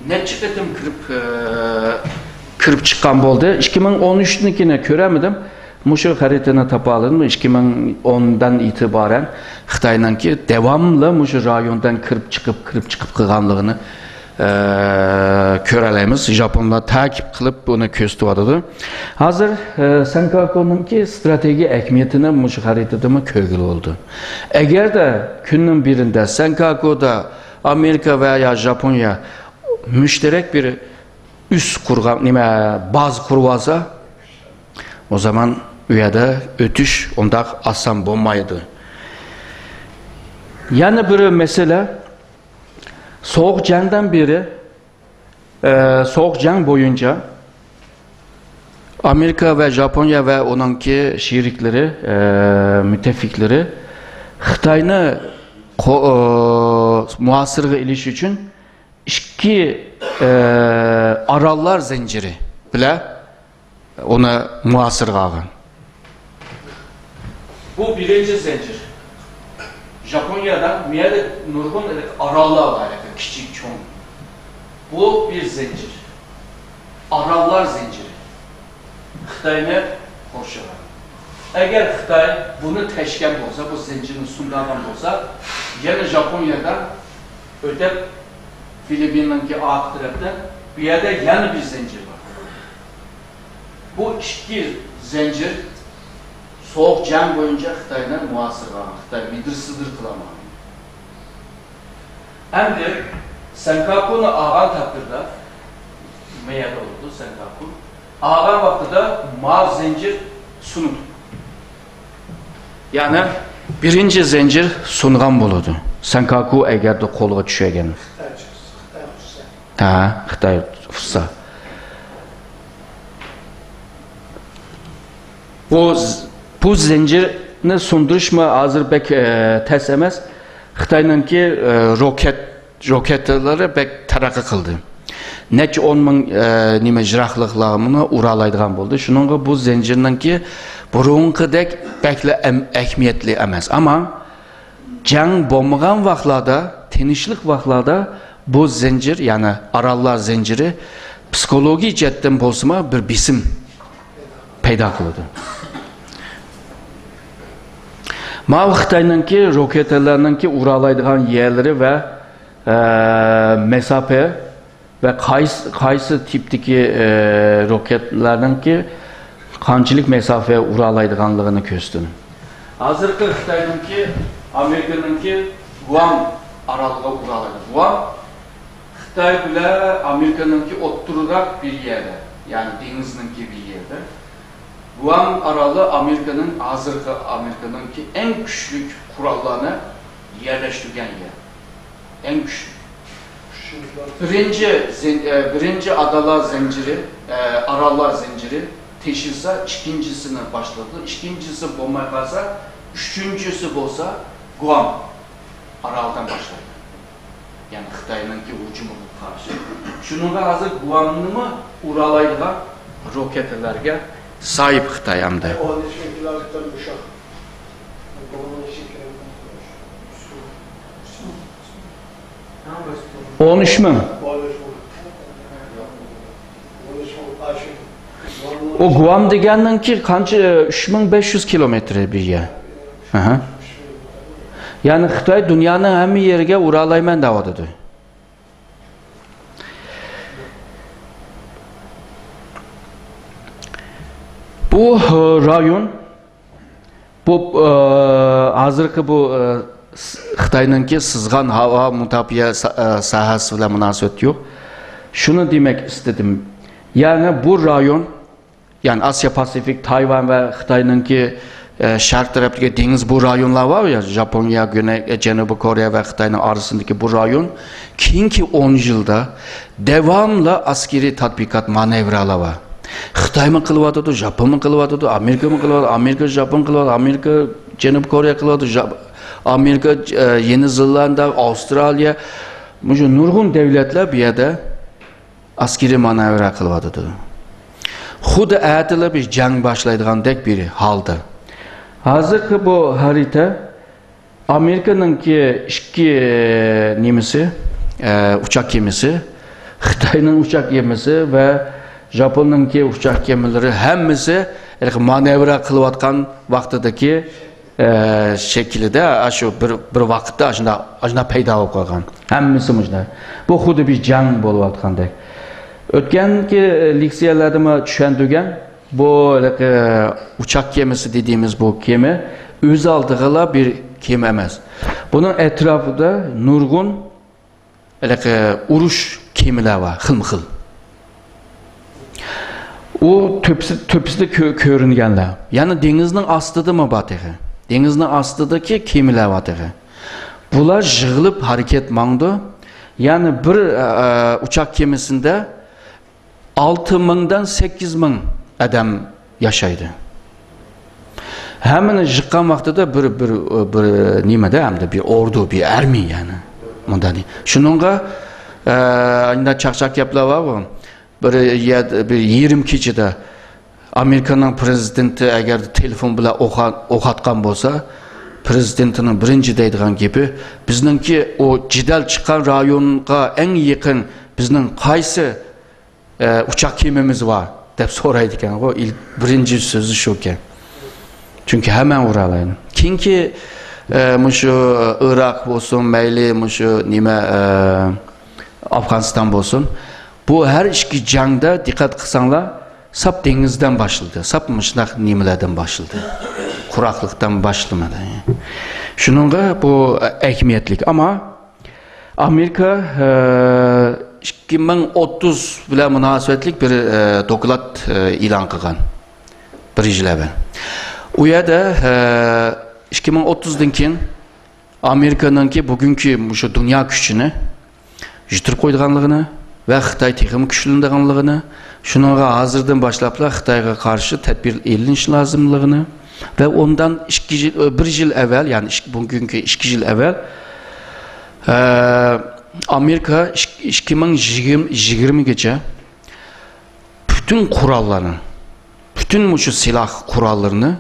Necha qatim kirib chiqqan bo'ldi. 2013'nikini ko'ramadim. Muşu xaritini topaladın mı? 2010'dan itibaren Xitoyninki devamlı muşu rayondan kirib chiqib qilganligini ko'ralaymiz. Japonlar takip qilib buni ko'rsatadi. Hozir Senkaku'nunki strateji ahamiyatini muşu xaritada mı ko'rgil oldu. Agarda kunning birinde Senkaku'da Amerika veya Japonya müşterek bir üs kurgan, baz kurvasa, o zaman uyada ötüş ondak asan bo'lmaydi. Yani bir mesele Soğuk Jangdan beri Soğuk Jang boyunca Amerika ve Japonya ve onunki şerikleri, müttefikleri Xitoyni muasirga ilish uchun ikki arallar zinciri bile ona muasır qalgan. Bu birinci zincir. Japonya'dan miyade nurgun arallar var, küçük çoğun. Bu bir zincir. Arallar zinciri. Xitoyni qo'shadi. Eğer Xitoy bunu teşkil olsa, bu zincirin sundagan olsa, yana Japonya'dan ötep Filipin'ninki alt tarafta bir yerde yana bir zincir var. Bu iki zincir Soğuk Jang boyunca Xitoydan muasir qalgan. Xitoy midir-sidir qilamagan. Endi Senkakuni olgan taqdirda meyada oldu Senkaku. Olgan vaqtida mav zincir sunudi. Yani birinci zincir sungan bo'ladi. Senkaku agarda qo'lga tushagan. Xitoy tutsa. Bu zincir roketni sundurishmi hozir bek tez emas. Xitoyningki roketlari bek taraqqiy qildi. Necha 10 ming nima jiraqliqlarni uralaydigan bo'ldi. Shuningga bu zanjirninki burunqidek bekli ahamiyatli emas. Ama jang bo'lmagan vaqtlarda, tinchlik vaqtlarda bu zincir, yani arallar zinciri psikoloji jihatdan bo'lsa bir bisim paydo qiladi. Mana Xitoyninki roketlarninki uralaydigan yerlari va mesafe ve qaysi tipdeki roketlarninki qanchalik mesafeye uralaydiganligini ko'rsatdi. Hozirgi Xitoyninki Amerikaninki Guam aralığı uralaydi. Guam Xitoy bilan Amerikaninki o'ttiroq bir yerde, yani dengizninki bir yerde. Guam aralığı Amerika'nın hozirgi Amerikaninki en güçlü kurallarını yerleştirgen yer. En güçlü. Birinci adalar zinciri, aralar zinciri teşhirse ikincisini başladı. İkincisi bomba kalsa, üçüncüsü olsa Guam araldan başladı. Yani Xitoyninki hücumuna karşı. Şununla hazır Guam'ını mı uralaydılar roketlerge sahip Xitoy hamda. 13 mi? O Guam deganninki qancha 3500 kilometre bir yer. Aha. Yani Xitoy dunyoning hamma yeriga uralayman deyapti. Bu rayon, bu hozirgi bu Xitoyninki sızgan hava mutafiya sahasi bilan munosabat yo'q. Shuni demek istedim. Yani bu rayon, yani Asya Pasifik, Tayvan ve Xitoyninki sharq tarafdagi dengiz bu rayonlar var ya, Japonya, Janubiy Koreya ve Xitoyning orasındaki bu rayon keyingi 10 yılda devamlı askeri tatbikat manevralar var. Xitoy mi qilyapti, Japon mi qilyapti, Amerika mi qilyapti, Amerika Japon qilyapti, Amerika Janubiy Koreya qilyapti, Amerika, Yeni Zelanda, Avustralya, bu nurg'un devletler bir yerde askeri manevra qilyapti. Xuddi aytilib bir jang boshlaydigandek bir halda. Hozirgi bu harita Amerikaninki ikki nemisi, uçak gemisi, Xitoyning uçak gemisi ve Japonninki uçak gemileri hammasi manevra qilayotgan vaqtidagi şekilde şu bir vaqtda ashuna paydo bo'lib qolgan. Hammasi shunday. Bu xuddi bir jang bo'layotgandek. O'tgangi leksiyalarda men tushuntirgan bu uçak gemisi dediğimiz bu gemi o'z oldiga bir gemi emas. Bunun etrafında nurg'un urush gemilar var, xilma-xil. O tepside ko'ringanlar. Yani dengizning ostida mı batığı? Dengizning ostidagi gemilar batığı. Bular yig'ilib hareket mangdi. Yani bir uçak gemisinde 6000'dan 8000 adam yaşaydı. Hemen yıkkan vaqtida bir nimada hamda bir ordu, bir army yani. Bundan. Şununla aynı çakçak yaplar var. Bir 20 kişide Amerika'nın prezidenti eğer telefon bilan o'q atgan bo'lsa, prezidentinin birinchi deydigan gapi, bizningki o jidal chiqqan rayonga eng yaqin bizning qaysi uçak gemimiz var deb so'raydi ekan. O birinchi so'zi shu ekan. Çünkü hemen uralaydi. Kimki mushu Iroq bo'lsin, mayli mushu nima Afg'oniston bo'lsin, bu her iki jangda dikkat qilsanglar, sap dengizden başladı, sap mıshnaq nimalardan başladı. Kuraklıktan başlamadı. Şununla bu ehemmiyetlik ama Amerika 2030 bilan munosabatlik bir doklad e'lon qilgan. Bir yil avval. U yerda 2030dan keyin Amerikaningki bugungi shu dunyo kuchini yitirib qo'yganligini ve Xitoy texnik kuchlanganligini, shunga hozirdan boshlab Xitoyga qarshi tadbir elinish lozimligini, Ve ondan bir yıl evvel, yani bugünkü 2 yıl evvel Amerika 2020'gece bütün kurallarını, bütün şu silah kurallarını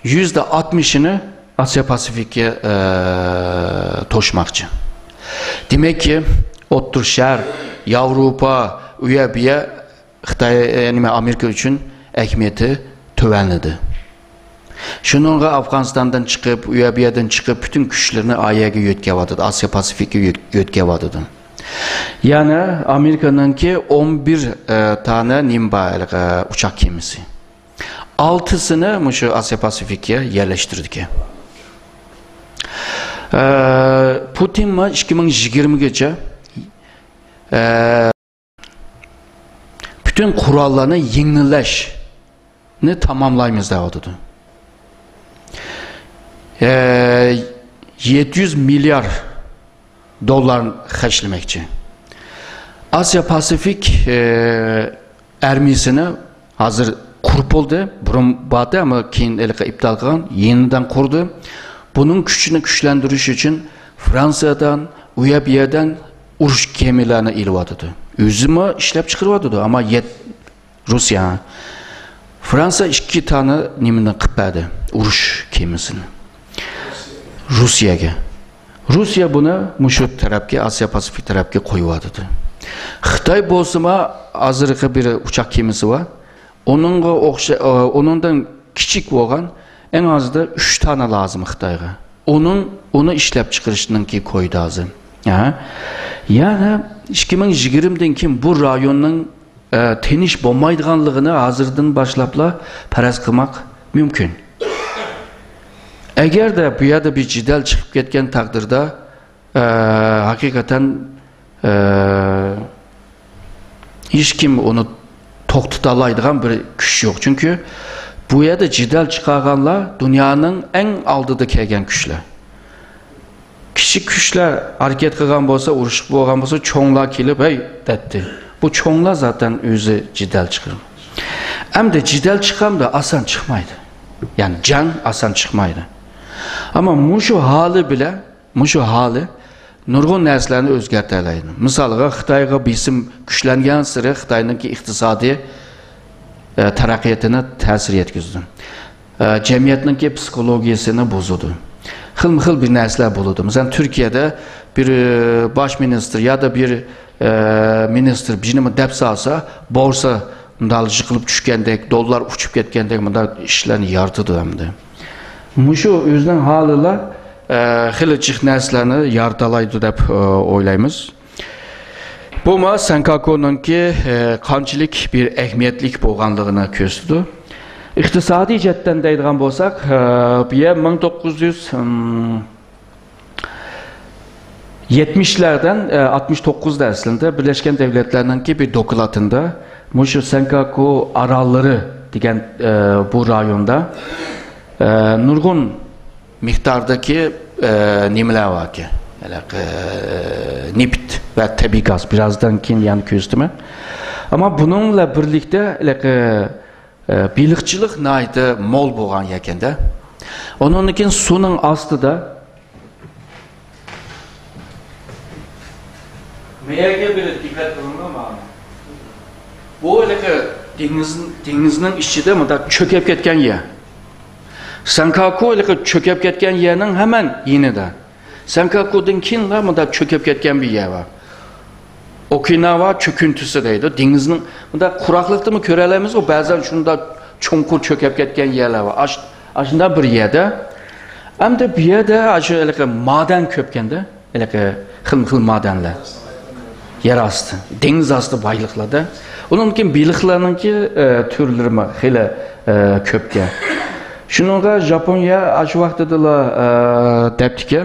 %60'ını Asya Pasifik'e toşmakçı. Demek ki Orta Şərq, Avrupa, üyebiye Xitay, yani Amerika için ehemmiyeti tövənlidir. Şununla Afganistan'dan çıkıp, üyebiyeden çıkıp bütün güçlerini ayağa yötkevadıdı, Asya Pasifik'e yötkevadıdı. Yani Amerika'nın ki 11 tane Nimba uçak gemisi. 6'sını şu Asya Pasifik'e yerleştirdik. Putin mi 2020'gece bütün kurallarını yenileşni tamamlayımız dağıtıdı. 700 milyar dolar xərcləməkçi. Asya Pasifik ərmisini hazır kurup oldu. Burun batı ama keyin iptal kılan yeniden kurdu. Bunun gücünü güçlendiriş için Fransa'dan, UAE'den uruş gemilerini ilvadıdı. Üzümü işlep çıkırvadıdı ama Rusya. Fransa 2 tane nimini kıppadı uruş gemisini. Rusya'ya. Rusya bunu muşut tarafki, Asya Pasifik tarafki koyuvadıdı. Xitay bolsuma hazırlıklı bir uçak gemisi var. Onundan küçük olan en az da 3 tane lazım Xitay'a. Onu işlep çıkarışının ki koydu azı. Yani 2020'den kim bu rayonun teniş bombaydıganlığını hazırdan başlapla paraz kılmak mümkün. Eğer de bu ya da bir cidel çıkıp ketken takdirde hakikaten hiç kim onu tok tutalaydıgan bir güç yok. Çünkü bu ya da cidel çıkarganlar dünyanın en aldıda kelgen güçler. Küçük güçler hareket kılgan bolsa, uruşup bolgan bolsa çoğunlar kelip hey detti. Bu çoğunlar zaten özü cidel çıkır. Hem de cidel çıkan da asan çıkmaydı. Yani can asan çıkmaydı. Ama muşu hali bile, muşu hali nurgun nərslərini özgərtələydi. Misalға Xitayğa bizim güçlənген sırı Xitay'nın ki iqtisadi taraqqiyatına təsir yetkizdi. Cəmiyyətin ki psikologiyasını bozudu. Xil bir nərslər buludu. Mesela Türkiye'de bir baş minister ya da bir minister birini dəb salsa, borsa yıkılıp düşkendek, dolar uçup getkendek işlerini yartıdı hem de. Muşu özünün halılar xilçik nərslərini yardalaydı deb oylayımız. Bu ma Senkako'nun ki qançilik bir əhmiyyətlik bolğanlığını göstərdi. İqtisadi cəhətdən deydigan bolsaq, biyə 1970'lərdən 69'da əslində Birləşmiş Devletlərinin ki bir dokulatında Muşu Senkako aralları degan bu rayonda nurgun miktardaki nimeler var ki nipt ve tabi gaz birazdan keyin yani gözüme ama bununla birlikte bilikçilik naydı mol boğan yakende onun için sunun astı da meyege bir dikkat kılınma mı? Bu denizin içinde mi da çökep ketken yer. Senkaku çökep ketken yerinin hemen yeniden. Senkaku'dan kinler mi da çökep ketken bir yer var. Okinawa çöküntüsü deydi. Denizin da kuraklıkta mı körelemiz o bazen şunda çonkur çökep ketken yerler var. Aşında bir yerde. Hem de bir yerde maden köpkende. Xil madenler. Yer astı. Deniz astı baylıklarda. Onun için biliklerinin ki türleri mi? Xile köpke. Şununla Japonya aşı vaxtıdılar deptike.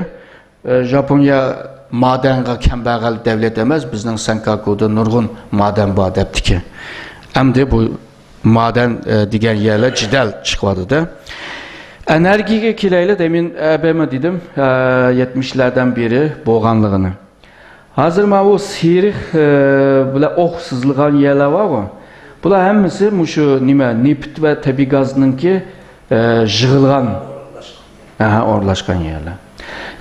Japonya madenga kembəğəl devlet emez. Bizden Senkaku'da nurgun maden var deptike. Hem de bu maden diğer yerler cidel çıkmadı da. Enerjiye kileyle demin ben dedim 70'lerden beri boğanlığını. Hazır mı o sirih böyle sızılgan yerler var mı? Bunlar hemisi şu nipt ve tabi gazının ki yığılgan, orlaşkan yerler.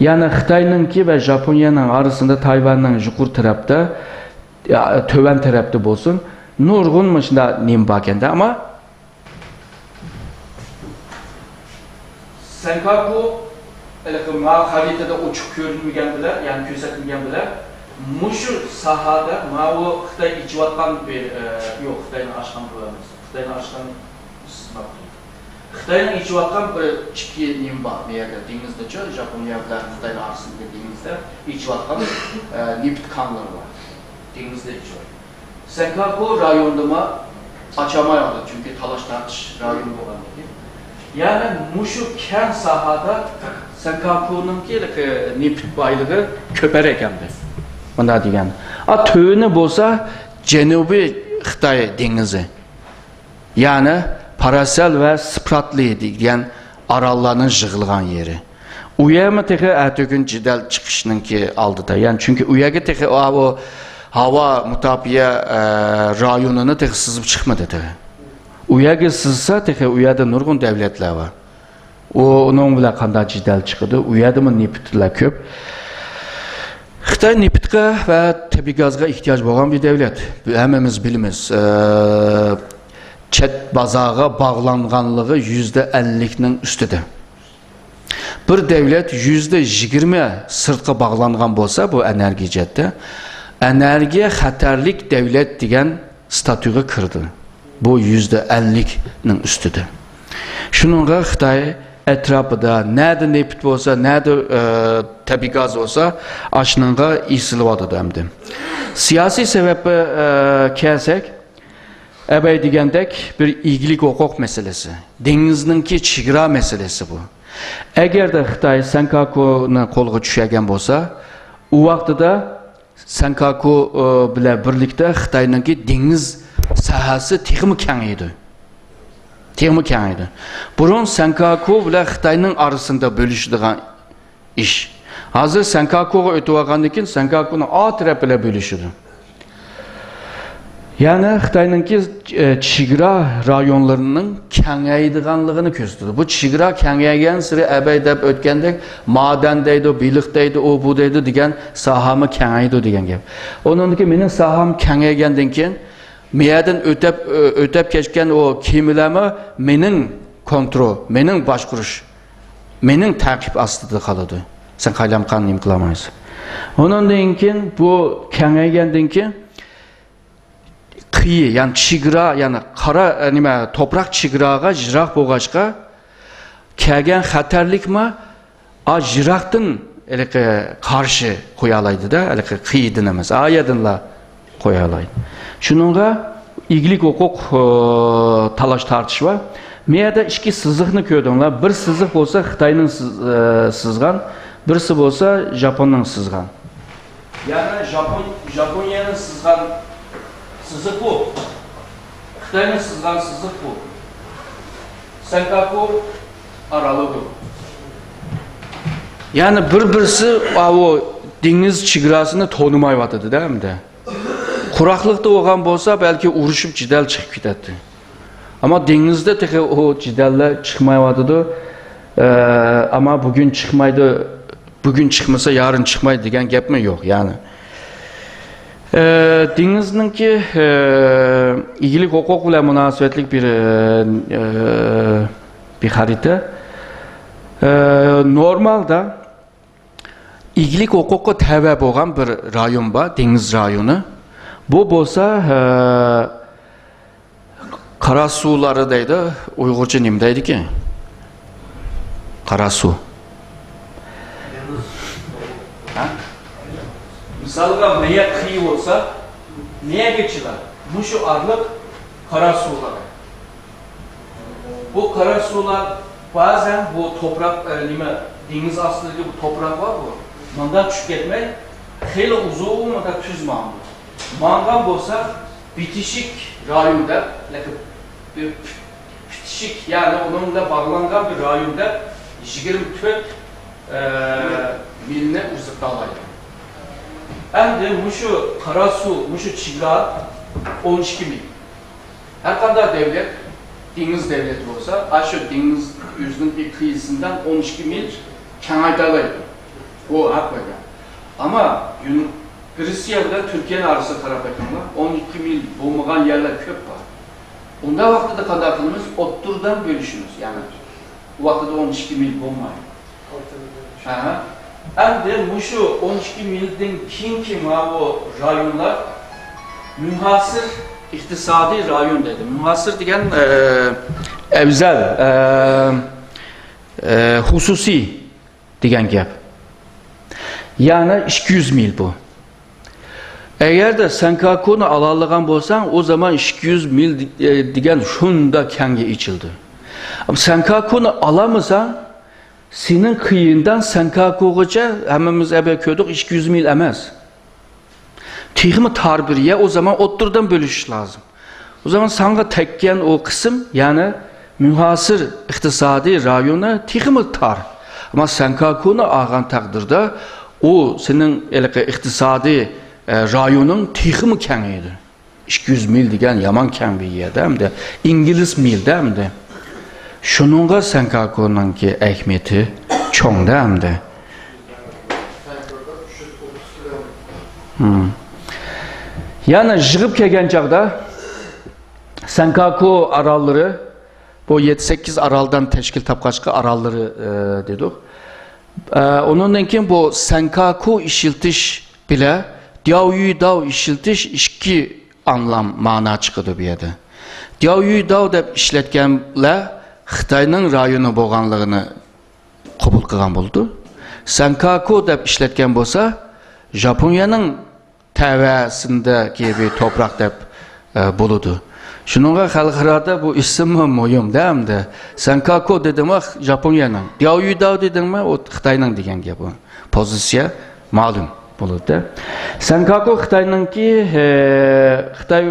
Yani Xitay'nınki ve Japonya'nın arasında Tayvan'ın yuqur tarafta, töven tarafta bolsun, nurgun mışında nim bakende ama Senkaku haritada uçuk görünmegen bilen, yani kösetmegen bilen, muşu sahada, o Xitay içivatkan bir, yok Xitay'ın aşkan bulamız, Xitay'ın aşkan Xitay'ın içivatkan bir çiki nim var, meyerde denizde çö, Japonya bilen Xitay'ın arasında denizde içivatkan nipit kanları var, denizde içivat. Senkaku rayonunda açamayadı çünkü talaş tartış rayonu olan dedi. Yani muşu kent sahada Senkaku'nun ki nipit baylığı köper ekemdi. Onda diyen. A tövünü bolsa Cenubi Xitay denizi. Yani parasel ve spratli diyen arallarının jığılgan yeri. Uya mı teki ertökün cidel çıkışının ki aldı da. Yani çünkü uyaga teki o hava mutabiye rayonunu teki sızıp çıkmadı teki. Uyaga sızsa teki uyada nurgun devletler var. Onun bile kanda cidel çıkıdı. Uyada mı nipitler köp. Xitay nipitga ve tabi gazga ihtiyaç olan bir devlet. Hemimiz bilimiz. Çet bazağa bağlanğanlığı %50'nin üstüdür. Bir devlet %20 sırtqa bağlanğan bolsa bu enerji cette, enerjiye xatarlik devlet diyen statüyü kırdı. Bu %50'nin üstüdür. Şununla Xitay etrafında nerede nefit olsa, nerede tabi gaz olsa aşınınğa isilivadı döndü. Siyasi sebebi kelsek, ebey digendek bir ilgilik hukuk meselesi. Denizninki çigra meselesi bu. Eğer de Xitay Senkaku'nun kolga düşegen olsa, o vaxtıda Senkaku bile birlikte Xitay'nınki deniz sahası texmi kengiydi. Texmi kengiydi. Burun Senkaku bile Xitay'nın arasında bölüşüdüğün iş. Hazır Senkaku'ya ötüvağandıkin Senkaku'nun A tarafı bile bölüşüdü. Yani Xitay'nınki çigra rayonlarının kengaydiğanlığını gösterdi. Bu çigra kengaygen sıra ebeydep ötkendek madendeydi, bilikdeydi, o budaydı diyen sahamı kengaydı diyen gibi. Onun ki benim saham kengaygendenken meyeden ötep geçken o kimileme menin kontrol, menin başkuruş, menin takip astıda kalıdı. Sen kalam kanlayım kılamayız. Onun deyinken bu kengaygendenken kıyı yani çigra yani kara toprak çigrağa jirak boğaçka kelgen xatarlik mi a jiraktın karşı koyalaydı da kıyıdın emez ayadınla koyalaydı. Şununla ilgilik hukuk talaş tartışma meyada iki sızıqını köydünler. Bir sızıq olsa Xitay'nın sızgan, birisi olsa Japon'un sızgan. Yani Japonya'nın sızgan sızık bu. Xitay'nın sızgan sızık bu. Senkaku aralı bu. Yani birisi o deniz çigrasını tonumayvatıdı değil mi de? Kuraklıkta olan bolsa belki uruşup cidel çıkıp gidetti. Ama denizde teki o cideller çıkmayvatıdı. Ama bugün çıkmaydı, bugün çıkmasa yarın çıkmaydı diyen gap mi yok yani. Denizninki ilgilik hukuk ile münasebetlik bir harita. Normalde ilgilik hukuku tevbe olan bir rayon var, deniz rayonu. Bu bolsa Karasularıdaydı, Uygurca nimdeydi ki? Karasu. Misalga neye kıyı olsa, neye geçiler? Bu şu arlık Karasular. Bu Karasular bazen bu toprak, deniz aslındaki bu toprak var bu. Mandan çık etmeyi, hele uzun olmadan tüz mamlı. Mangan bolsa bitişik rayonda, bitişik yani onunla bağlanan bir rayonda 24 miline uzaktalaydı. Hem de muşu Karasu, muşu çigra 12 mil. Her kadar devlet, deniz devleti olsa, aşağı deniz özünün kıyısından 12 mil kengaytalaydı. O hakikaten. Ama Rusya ile Türkiye'nin arası taraf ekranlar 12 mil bulmayan yerler köp var. Onda vaxtıda kadakılımız otturdan bölüşümüz. Yani o vaxtıda 12 mil bulmayın. Hem de şu 12 milden kim o rayonlar münhasır iktisadi rayon dedi. Münhasır degen evzel, hususi degen gap. Yani 200 mil bu. Eğer de sen kakonu alalığan bolsan o zaman 200 mil degen şunda kenge içildi. Ama sen kakonu alamısan senin kıyından sen kakoğuca hemimiz ebe köydük 200 mil emez. Tihimi tarbiriye o zaman otturdan bölüş lazım. O zaman sana tekken o kısım yani münhasır iktisadi rayona tihimi tar. Ama sen kakonu ağan takdirde o senin iktisadi rayonun tihimi kengeydi. 200 mil degen yaman keng bir yerde hem de İngiliz mil hem de. Şununla sen kakonun ki ehmiyeti çoğunda hem de. Yani jığıp kelgen çağda Senkaku aralları bu 7-8 araldan teşkil tapkaçkı aralları dedik. Onundan kim bu Senkaku işiltiş bile Diyaoyu Dao işiltiş iki anlam mana çıkıdı bir yerde. Diyaoyu Dao dep işletkenle Xitayning rayonu bo'lganligini qabul qilgan bo'ldi. Senkaku deb ishlatgan bo'lsa, Japoniyaning tavasindagi bir toprak deb bo'ladi. Shuningga xalqaro bu ismi muhimda hamda Senkaku dedimi Japoniyaning, Diyaoyu dedimi o Xitoyning degan gap bu. Pozitsiya ma'lum bo'ladi. Senkaku Xitoyningki Xitoy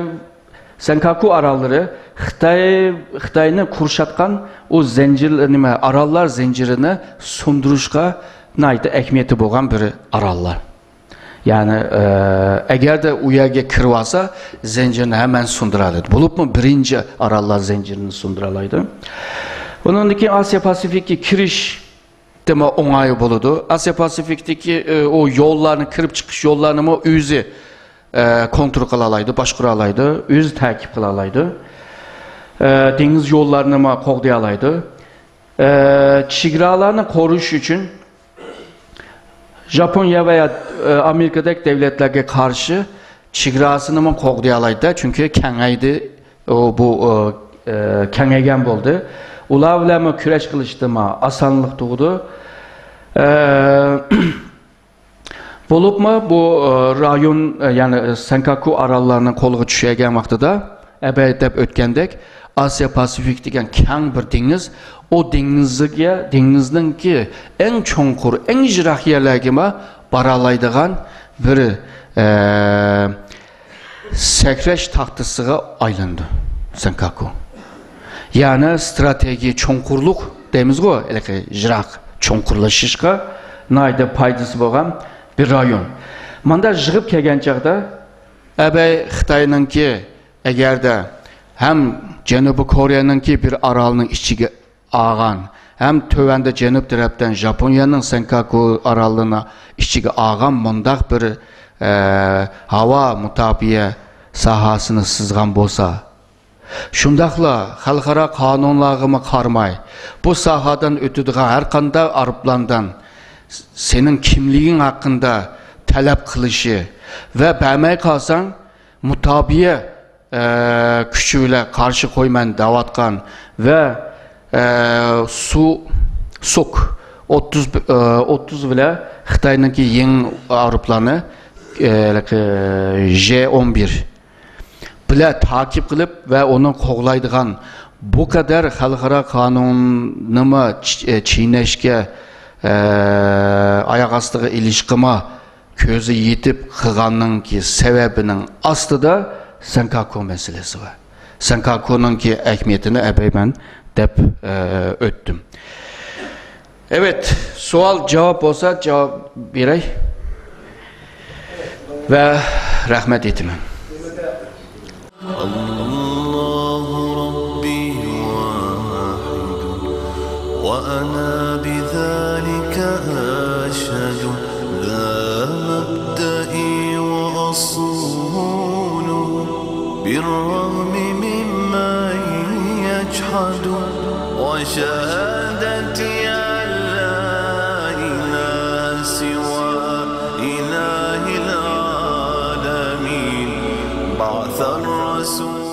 Senkaku aralları Xitayni kurşatkan o zincir nima arallar zincirini sunduruşqa naydı ehmiyeti bo'lgan bir arallar. Yani eğer de uyaga kirvasa zincirini hemen sunduraladı. Bulup mu birinci arallar zincirini sunduralaydı. Onundaki Asya Pasifik'ki kiriş deme onayı buludu. Asya Pasifik'teki o yollarını kırıp çıkış yollarını mı üzü kontrol kılalaydı, başkuralaydı, üz takip kılalaydı. Deniz yollarını mı qoğdayalaydı. Çigralarını koruş için Japonya veya Amerika'daki devletlerine karşı çigrasını mı qoğdayalaydı. Çünkü kengaydı, bu kengaygen oldu. Ulavla mı küreş kılıçtı mı asanlık doğdu. Bolup mu bu rayon yani Senkaku arallarının koluğu düşüyegen vaxtıda ebedep ötkendek Asya Pasifik degen keng bir deniz o denizning ki en çonkur, en jirak yerlerine baralaydıgan bir sekreş tahtısıga aylandı Senkaku. Yani strateji çonkurluk demiz go, jirak çonkurlaşışka nayda paydası bo'lgan bir rayon. Manda jığıp kelgen çağda əbəy Xitayınınki eğer de hem Cenubi Koreyanınki bir aralının içige ağan hem tövende Cenub taraftan Japonya'nın Senkaku aralığına içige ağan mundaq bir hava mutabiye sahasını sızgan bolsa şundaqla xalqara qanunlarına qarmay bu sahadan ötüdüğü her qanday arıplandan senin kimliğin hakkında talep kılışı ve bəməy kalsan mutabiye küçüyle karşı koyman davatkan ve Suk 30 bile Xitay'nınki yeni Avrupalarını J11 bile takip kılıp ve onu qoğlaydıgan bu kadar xalqara kanununu çiğneşke ayak astığı ilişkime közü yetip kıganın ki sebebinin astıda Senkaku meselesi var. Senkaku'nun ki ehmiyetini epey ben dep öttüm. Evet, sual cevap olsa cevap verey ve rahmet etmem. وأنا بذلك أشهد ذا مبدئي وأصول بالرغم ممن يجحد وشهادتي أن لا إله سوى إله العالمين بعث الرسول